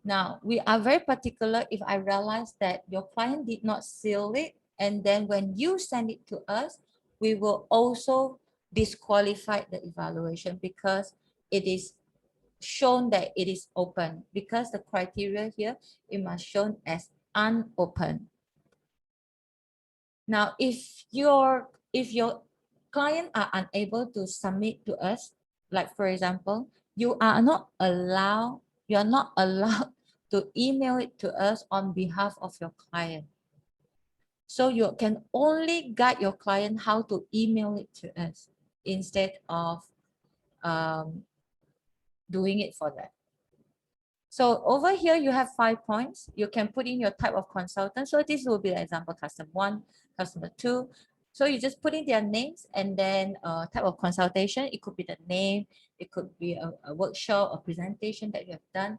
Now, we are very particular if I realize that your client did not seal it, and then when you send it to us, we will also disqualify the evaluation because it is shown that it is open. Because the criteria here, it must shown as unopened. Now, if your client are unable to submit to us, like for example, you are not allowed to email it to us on behalf of your client. So you can only guide your client how to email it to us instead of doing it for them. So over here, you have 5 points. You can put in your type of consultant. So this will be the example, customer 1, customer 2. So you just put in their names and then type of consultation. It could be the name. It could be a workshop or presentation that you have done.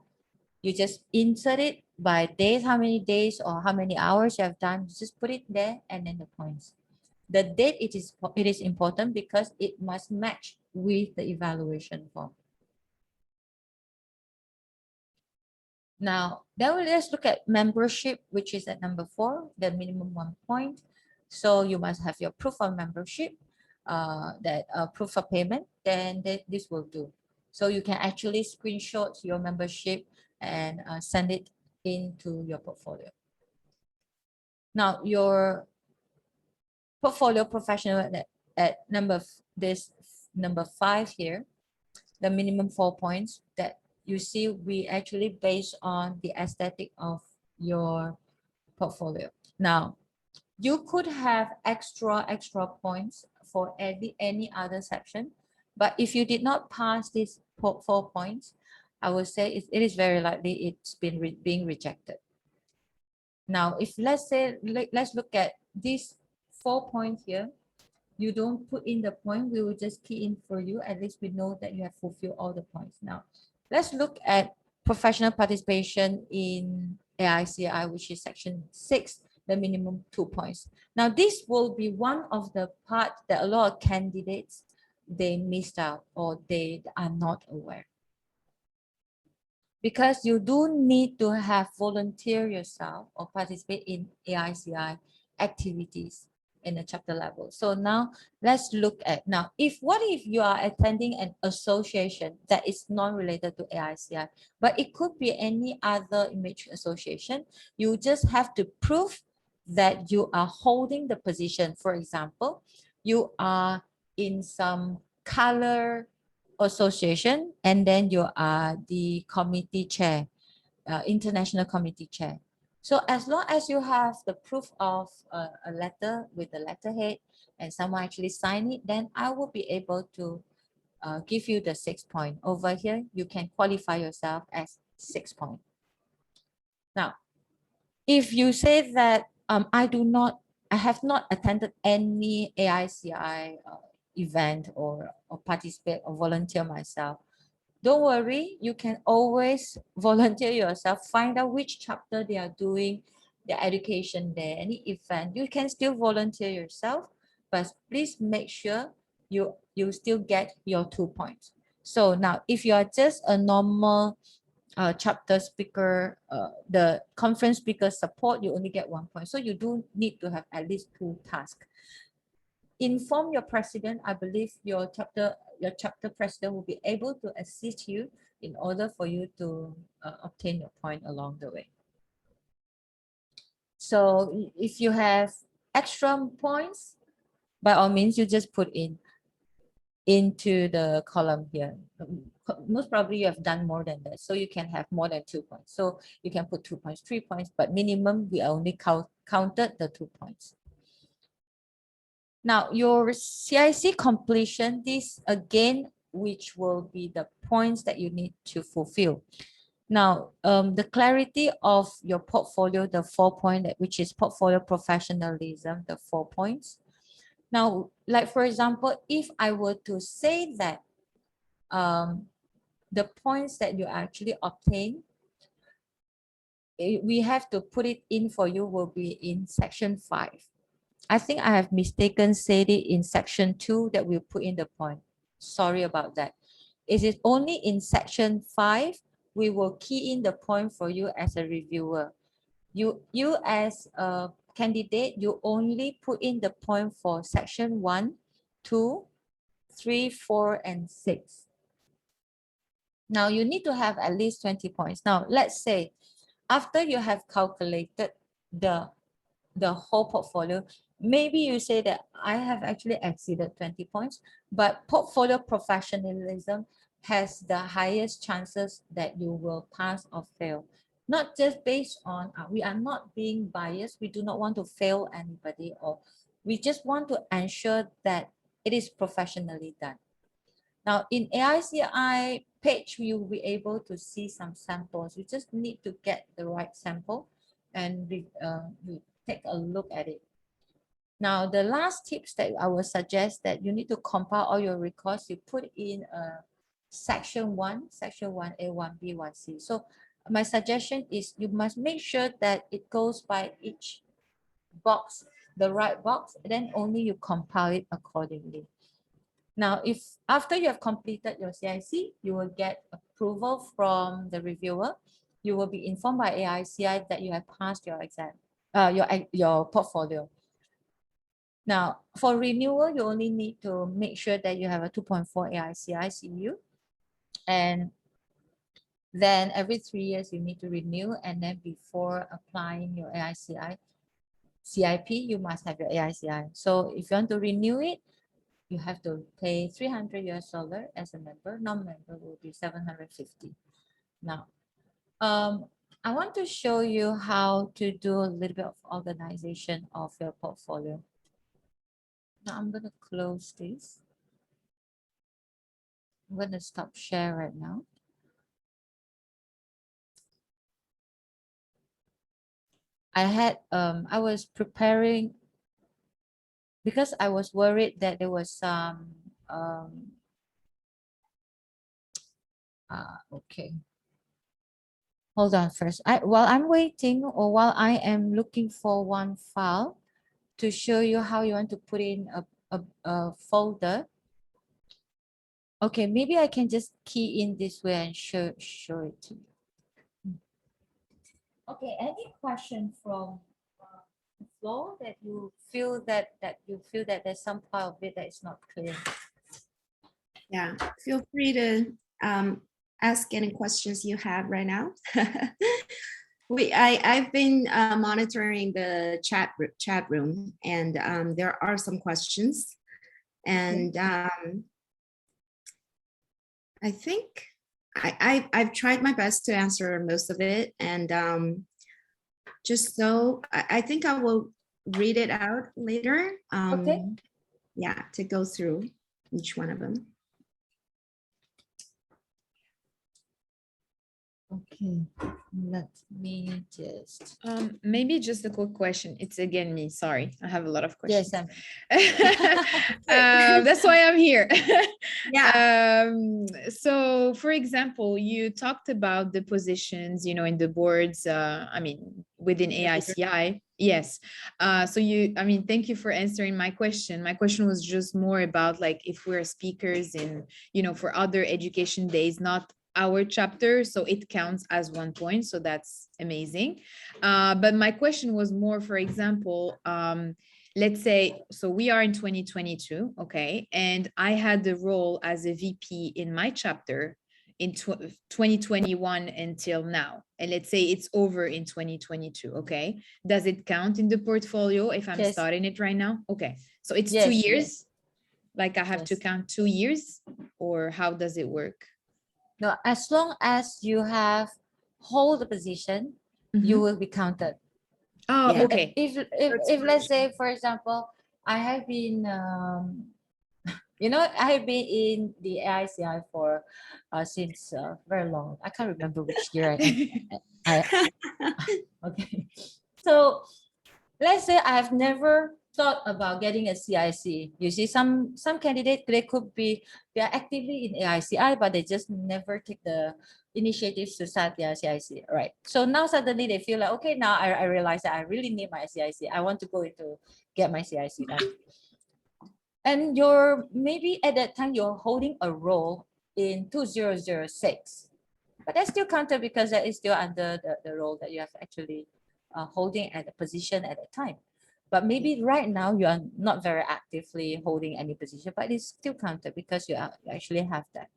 You just insert it by days, how many days or how many hours you have done. You just put it there and then the points. The date, it is important because it must match with the evaluation form. Now, then let's look at membership, which is at number 4, the minimum 1 point. So you must have your proof of membership, proof of payment, then this will do. So you can actually screenshot your membership and send it into your portfolio. Now, your portfolio professional at number 5 here, the minimum 4 points that you see, we actually based on the aesthetic of your portfolio. Now, you could have extra points for any other section, but if you did not pass these 4 points, I would say it is very likely it's been being rejected. Now, if let's look at these 4 points here. You don't put in the point, we will just key in for you. At least we know that you have fulfilled all the points. Now, let's look at professional participation in AICI, which is section 6, the minimum 2 points. Now, this will be one of the part that a lot of candidates, they missed out or they are not aware. Because you do need to have volunteer yourself or participate in AICI activities in the chapter level. So now let's look at what if you are attending an association that is non-related to AICI, but it could be any other image association. You just have to prove that you are holding the position. For example, you are in some color association, and then you are the committee chair, international committee chair. So as long as you have the proof of a letter with the letterhead and someone actually sign it, then I will be able to give you the 6 point. Over here, you can qualify yourself as 6 point. Now, if you say that I have not attended any AICI event or participate or volunteer myself, don't worry, you can always volunteer yourself, find out which chapter they are doing their education there, any event, you can still volunteer yourself, but please make sure you still get your 2 points. So now, if you are just a normal chapter speaker, the conference speaker support, you only get 1 point. So you do need to have at least 2 tasks. Inform your president. I believe your chapter president will be able to assist you in order for you to obtain your point along the way. So if you have extra points, by all means, you just put into the column here. Most probably you have done more than that, so you can have more than 2 points. So you can put 2 points, 3 points, but minimum we only counted the 2 points. Now your CIC completion, this again, which will be the points that you need to fulfill. Now, the clarity of your portfolio, the 4 point, which is portfolio professionalism, the 4 points. Now, like for example, if I were to say that the points that you actually obtain, we have to put it in for you will be in section 5. I think I have mistaken said it in section 2 that we'll put in the point. Sorry about that. It is only in section 5 we will key in the point for you as a reviewer. You as a candidate, you only put in the point for section 1, 2, 3, 4, and 6. Now you need to have at least 20 points. Now let's say after you have calculated the whole portfolio, maybe you say that I have actually exceeded 20 points, but portfolio professionalism has the highest chances that you will pass or fail. Not just based on, we are not being biased. We do not want to fail anybody, or we just want to ensure that it is professionally done. Now in AICI page, you'll be able to see some samples. You just need to get the right sample and we take a look at it. Now, the last tips that I would suggest that you need to compile all your records. You put in section 1, section 1A, 1B, 1C. So my suggestion is you must make sure that it goes by each box, the right box, then only you compile it accordingly. Now, if after you have completed your CIC, you will get approval from the reviewer. You will be informed by AICI that you have passed your exam, your portfolio. Now, for renewal, you only need to make sure that you have a 2.4 AICI CU. And then every 3 years, you need to renew. And then before applying your AICI CIP, you must have your AICI. So if you want to renew it, you have to pay $300 as a member. Non-member will be $750. Now, I want to show you how to do a little bit of organization of your portfolio. Now I'm going to close this. I'm going to stop share right now. I was preparing because I was worried that there was some, okay. Hold on first. While I'm waiting or while I am looking for one file to show you how you want to put in a folder. Okay, maybe I can just key in this way and show it to you. Okay, any question from the floor that you feel that there's some part of it that is not clear? Yeah, feel free to ask any questions you have right now. I've been monitoring the chat room, and there are some questions, and I think I've tried my best to answer most of it, and just so I think I will read it out later. Okay. Yeah, to go through each one of them. Okay, let me just. Maybe just a quick question. It's again me. Sorry, I have a lot of questions. Yes, That's why I'm here. Yeah. So, for example, you talked about the positions, you know, in the boards. I mean, within AICI. Yes. So I mean, thank you for answering my question. My question was just more about like if we're speakers in, you know, for other education days, not our chapter, so it counts as 1 point, so that's amazing. But my question was more, for example, let's say, so we are in 2022, okay, and I had the role as a VP in my chapter in 2021 until now, and let's say it's over in 2022, okay, does it count in the portfolio if I'm Yes. starting it right now? Okay, so it's Yes, 2 years, yes. like I have to Yes. count 2 years, or how does it work? No, as long as you have hold the position, you Mhm. will be counted. Oh, Yeah. okay. If let's say, for example, I have been you know, I have been in the AICI for since very long. I can't remember which year I okay. So let's say I've never thought about getting a CIC. You see, some candidate, they could be, they are actively in AICI, but they just never take the initiatives to start their CIC. Right. So now suddenly they feel like, okay, now I realize that I really need my CIC. I want to go into get my CIC done. And you're maybe at that time you're holding a role in 2006. But that's still counted because that is still under the role that you have actually holding at the position at that time. But maybe right now you are not very actively holding any position, but it's still counted because you actually have that.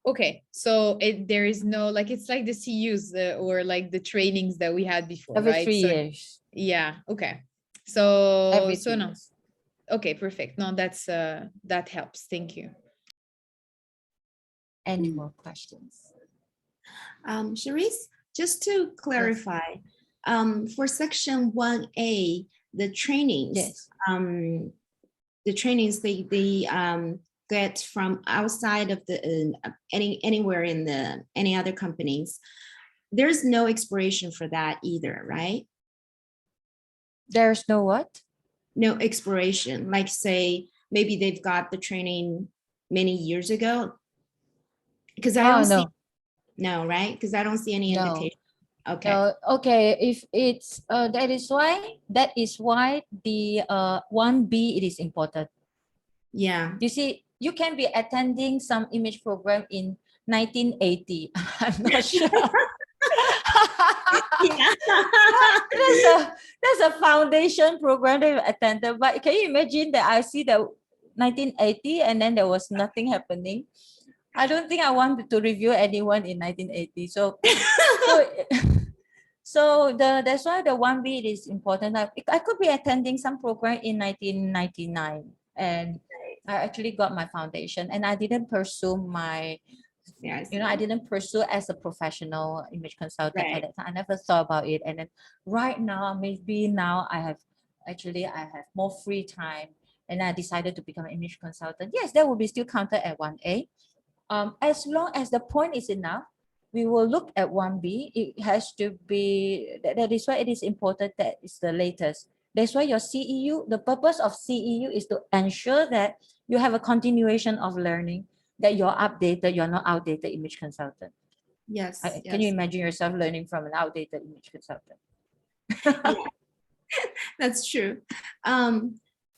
Okay, so there is no, like, it's like the CUs or like the trainings that we had before, Every right? 3 years. Yeah, okay. So Every 3 no. years. Okay, perfect. No, that helps. Thank you. Any more questions? Charisse, just to clarify, for section 1A, the trainings, Yes. The trainings they get from outside of the anywhere in the any other companies, there's no expiration for that either, right? There's no what? No expiration. Like say maybe they've got the training many years ago, because I don't see. No, right? Because I don't see any No. indication. Okay. Okay, if it's that is why the 1B, it is important. Yeah. You see, you can be attending some image program in 1980. I'm not sure. Yeah. That's a foundation program that you attended. But can you imagine that I see the 1980 and then there was nothing happening? I don't think I want to review anyone in 1980. So that's why the 1B is important. I could be attending some program in 1999 and I actually got my foundation and I didn't pursue my, Yes. I didn't pursue as a professional image consultant Right. at that time. I never thought about it. And then right now, maybe now I have more free time and I decided to become an image consultant. Yes, that will be still counted at 1A. As long as the point is enough, we will look at 1B. It has to be, that is why it is important that it's the latest. That's why your CEU, the purpose of CEU is to ensure that you have a continuation of learning, that you're updated, you're not outdated image consultant. Yes. Can you imagine yourself learning from an outdated image consultant? Yeah, that's true.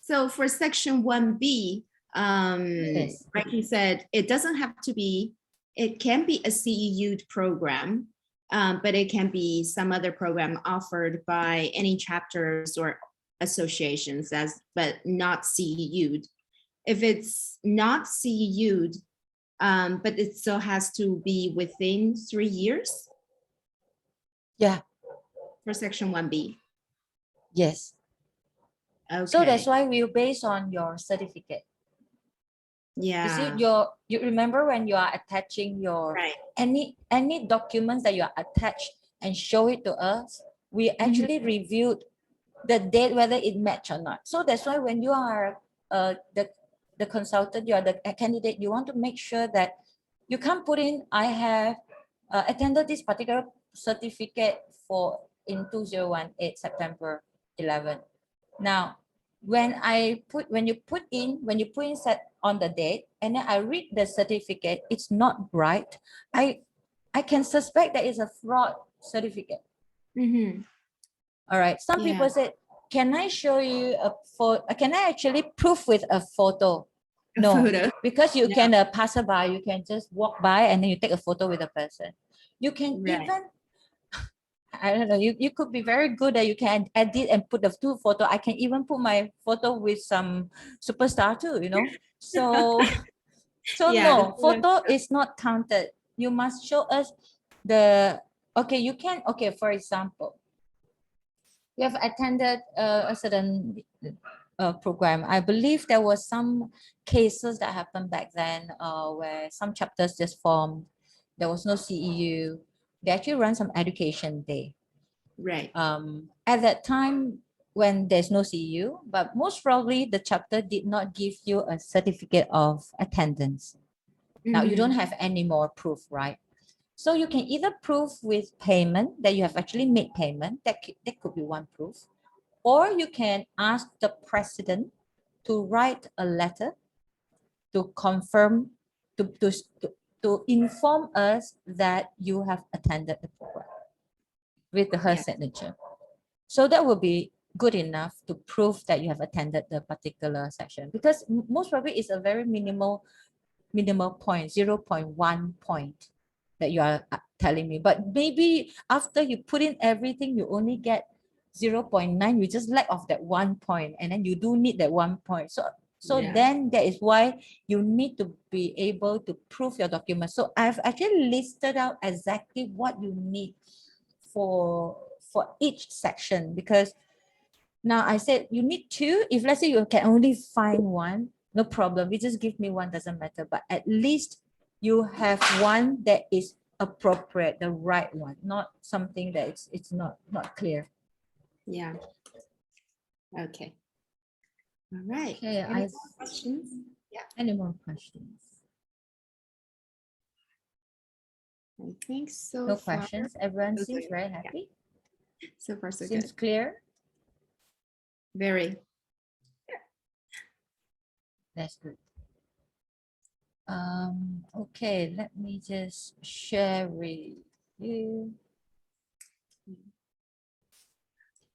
So for section 1B, Yes. like you said, it doesn't have to be, it can be a CEU program, but it can be some other program offered by any chapters or associations but not CEU'd. If it's not CEU'd, but it still has to be within 3 years. Yeah. For section 1B. Yes. Okay. So that's why we base on your certificate. Yeah. You see, you remember when you are attaching your Right. any documents that you are attached and show it to us, we actually reviewed the date whether it match or not. So that's why when you are the consultant, you are the candidate, you want to make sure that you can't put in I have attended this particular certificate for in 2018 September 11. Now when you put in set on the date and then I read the certificate, it's not right. I can suspect that it's a fraud certificate. All right, some Yeah. people said, can I show you a photo? Can I actually prove with a photo? No, Photo. because you No. can pass by, you can just walk by and then you take a photo with a person. You can Right. even, I don't know, you could be very good that you can edit and put the two photo. I can even put my photo with some superstar too, you know. So Yeah, no, photo is not counted. You must show us the, okay, you can, okay, for example, you have attended a certain program. I believe there was some cases that happened back then where some chapters just formed. There was no CEU. They actually run some education day. Right. At that time, when there's no CEU, but most probably the chapter did not give you a certificate of attendance. Now you don't have any more proof, right? So you can either prove with payment that you have actually made payment. That could be one proof. Or you can ask the president to write a letter to confirm, to inform us that you have attended the program with her Yeah. signature. So that will be good enough to prove that you have attended the particular section, because most probably it's a very minimal point, 0.1 point that you are telling me. But maybe after you put in everything, you only get 0.9. You just lack of that 1 point, and then you do need that 1 point. So Yeah. then that is why you need to be able to prove your document. So I've actually listed out exactly what you need for each section, because now I said you need two. If let's say you can only find one, no problem. You just give me one, doesn't matter. But at least you have one that is appropriate, the right one, not something that it's not clear. Yeah. Okay. All right. Okay, Any more questions? Yeah. Any more questions? I think so. No far. questions. Everyone Those seems are- very yeah. happy. So far, so Seems good. clear. Very. That's good. Okay, let me just share with you.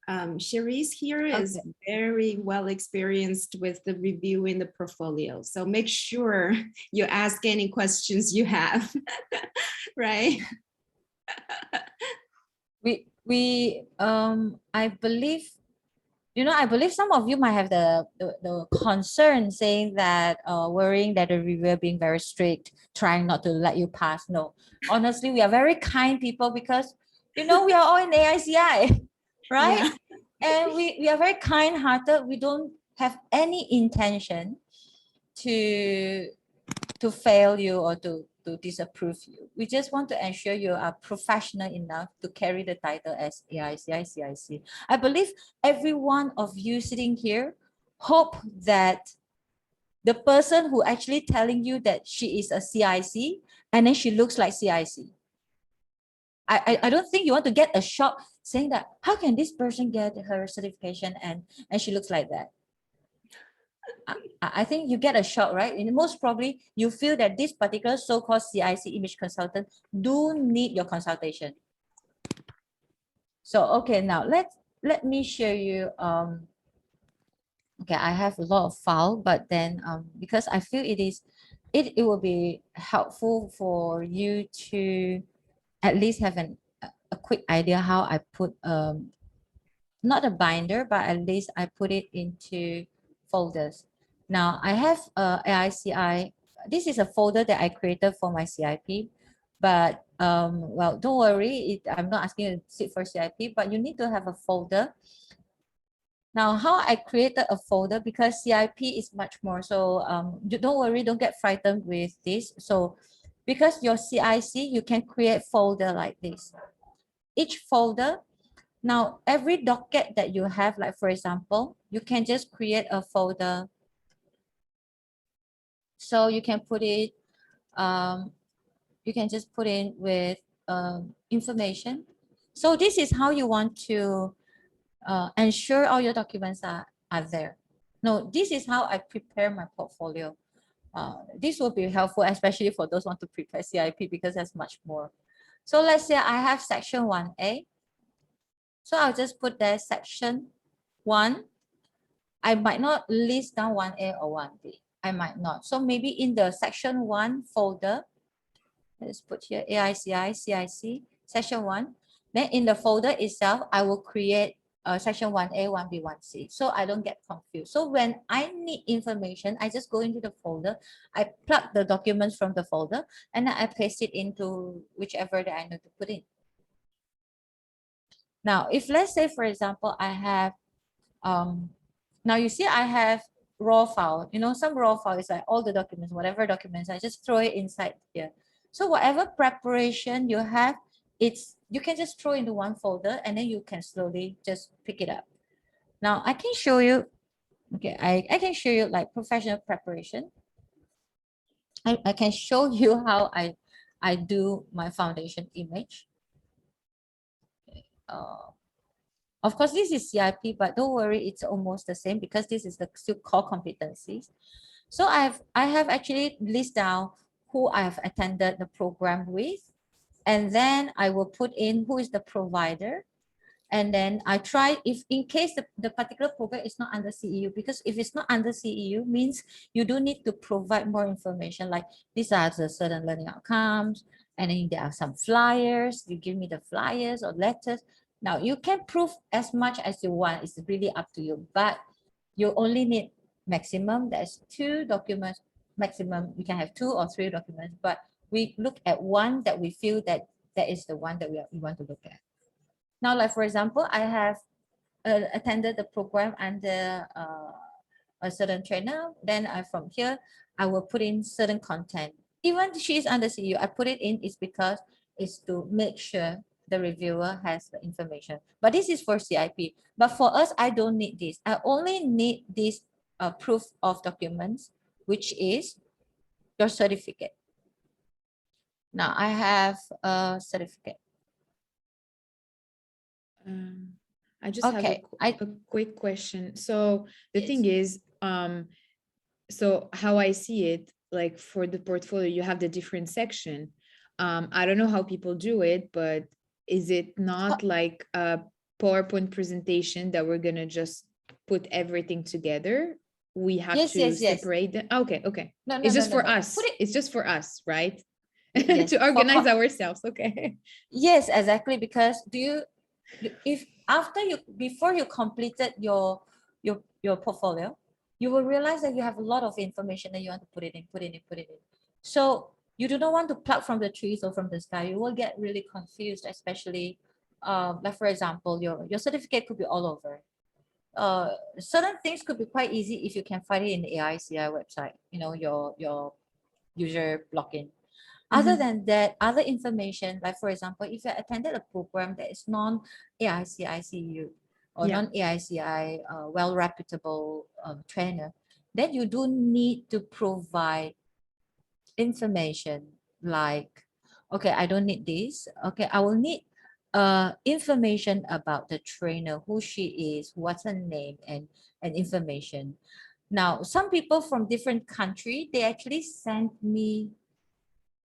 Cherise here is very well experienced with the reviewing the portfolio. So make sure you ask any questions you have, right? I believe, I believe some of you might have the concern saying that worrying that the reviewer being very strict, trying not to let you pass. No, honestly, we are very kind people, because we are all in AICI, right? Yeah. And we are very kind-hearted. We don't have any intention to fail you or to disapprove you. We just want to ensure you are professional enough to carry the title as AICI CIC. I believe every one of you sitting here hope that the person who actually telling you that she is a CIC and then she looks like CIC. I don't think you want to get a shock saying that, how can this person get her certification and she looks like that? I think you get a shock, right? And most probably you feel that this particular so-called CIC image consultant do need your consultation. So, okay, now let me show you. Okay, I have a lot of file, but then because I feel it will be helpful for you to at least have a quick idea how I put not a binder, but at least I put it into folders. Now I have AICI. This is a folder that I created for my CIP, but well, don't worry. I'm not asking you to sit for CIP, but you need to have a folder Now, how I created a folder, because CIP is much more. So don't worry, don't get frightened with this. So because your CIC, you can create folder like this. Each folder, now every docket that you have, like for example, you can just create a folder. So you can put it, you can just put in with information. So this is how you want to ensure all your documents are there. No, this is how I prepare my portfolio. This will be helpful, especially for those who want to prepare CIP, because there's much more. So let's say I have section 1A. So I'll just put there section 1. I might not list down 1A or 1B. I might not. So maybe in the section 1 folder, let's put here AICI CIC section 1. Then in the folder itself, I will create section 1A, 1B, 1C. So I don't get confused. So when I need information, I just go into the folder, I plug the documents from the folder, and then I paste it into whichever that I need to put in. Now, if let's say, for example, I have, now you see I have raw file, you know, some raw file is like all the documents, whatever documents, I just throw it inside here. So whatever preparation you have, you can just throw into one folder, and then you can slowly just pick it up. Now I can show you, okay, I can show you like professional preparation. I can show you how I do my foundation image. Of course, this is CIP, but don't worry, it's almost the same because this is the still core competencies. So I have actually list down who I have attended the program with, and then I will put in who is the provider. And then I try, if in case the particular program is not under CEU, because if it's not under CEU means you do need to provide more information, like these are the certain learning outcomes, and then there are some flyers, you give me the flyers or letters. Now you can prove as much as you want, it's really up to you, but you only need maximum, that's 2 documents, maximum, you can have 2 or 3 documents, but we look at one that we feel that is the one that we want to look at. Now, like for example, I have attended the program under a certain trainer. Then from here, I will put in certain content. Even she is under CEU, I put it in is because it's to make sure the reviewer has the information. But this is for CIP. But for us, I don't need this. I only need this proof of documents, which is your certificate. Now I have a certificate. I just have a quick question. So the thing is, so how I see it, like for the portfolio, you have the different section. I don't know how people do it, but is it not like a PowerPoint presentation that we're gonna just put everything together? We have to separate them. Okay. No, it's just for us. It's just for us, right? Yes. To organize ourselves. Okay. Yes, exactly. Because before you completed your portfolio, you will realize that you have a lot of information that you want to put it in. So you do not want to pluck from the trees or from the sky. You will get really confused, especially like for example, your certificate could be all over. Certain things could be quite easy if you can find it in the AICI website, you know, your user login. Other than that, other information, like for example, if you attended a program that is non-AICI CEU or non-AICI well-reputable trainer, then you do need to provide information like, okay, I don't need this. Okay, I will need information about the trainer, who she is, what's her name, and information. Now, some people from different country, they actually sent me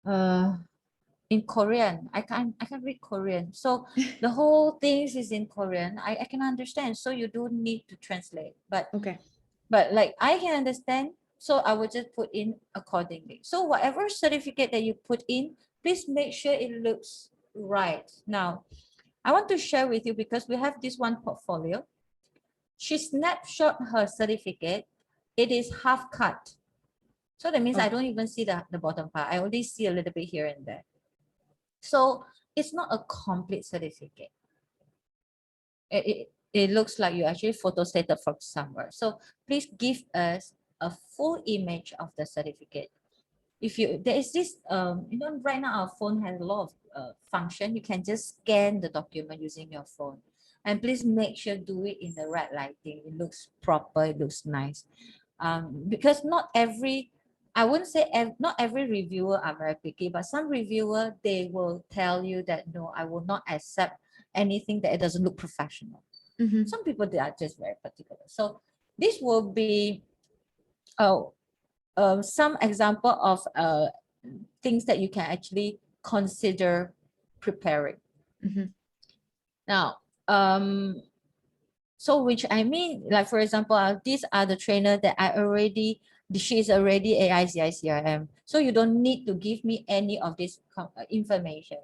in Korean. I can read Korean, so the whole thing is in Korean. I can understand, so you don't need to translate, but okay, but like I can understand, so I will just put in accordingly. So whatever certificate that you put in, please make sure it looks right. Now I want to share with you, because we have this one portfolio. She snapshot her certificate, it is half cut. So that means I don't even see the bottom part. I only see a little bit here and there. So it's not a complete certificate. it looks like you actually photostated from somewhere. So please give us a full image of the certificate. If there is this, right now our phone has a lot of function. You can just scan the document using your phone. And please make sure do it in the right lighting. It looks proper, it looks nice. Because I wouldn't say not every reviewer are very picky, but some reviewer, they will tell you that, no, I will not accept anything that it doesn't look professional. Some people, they are just very particular. So this will be some example of things that you can actually consider preparing. Now, so which I mean, like for example, these are the trainer that she is already AICI CRM. So you don't need to give me any of this information.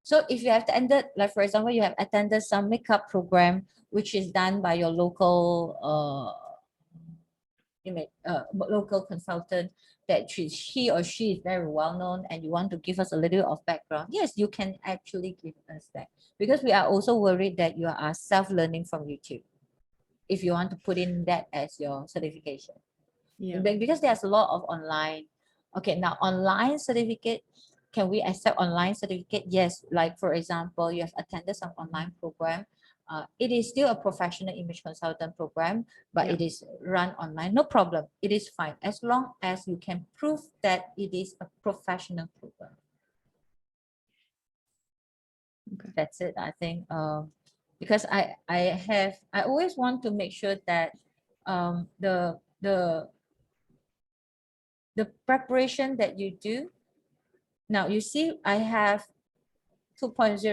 So if you have attended, like for example, you have attended some makeup program, which is done by your local local consultant, that he or she is very well known, and you want to give us a little of background, yes, you can actually give us that, because we are also worried that you are self-learning from YouTube if you want to put in that as your certification. Because there's a lot of online. Okay, now online certificate, can we accept online certificate? Yes, like for example, you have attended some online program. It is still a professional image consultant program, but it is run online. No problem. It is fine as long as you can prove that it is a professional program. Okay. That's it, I think. Because I always want to make sure that the preparation that you do. Now you see, I have 2.0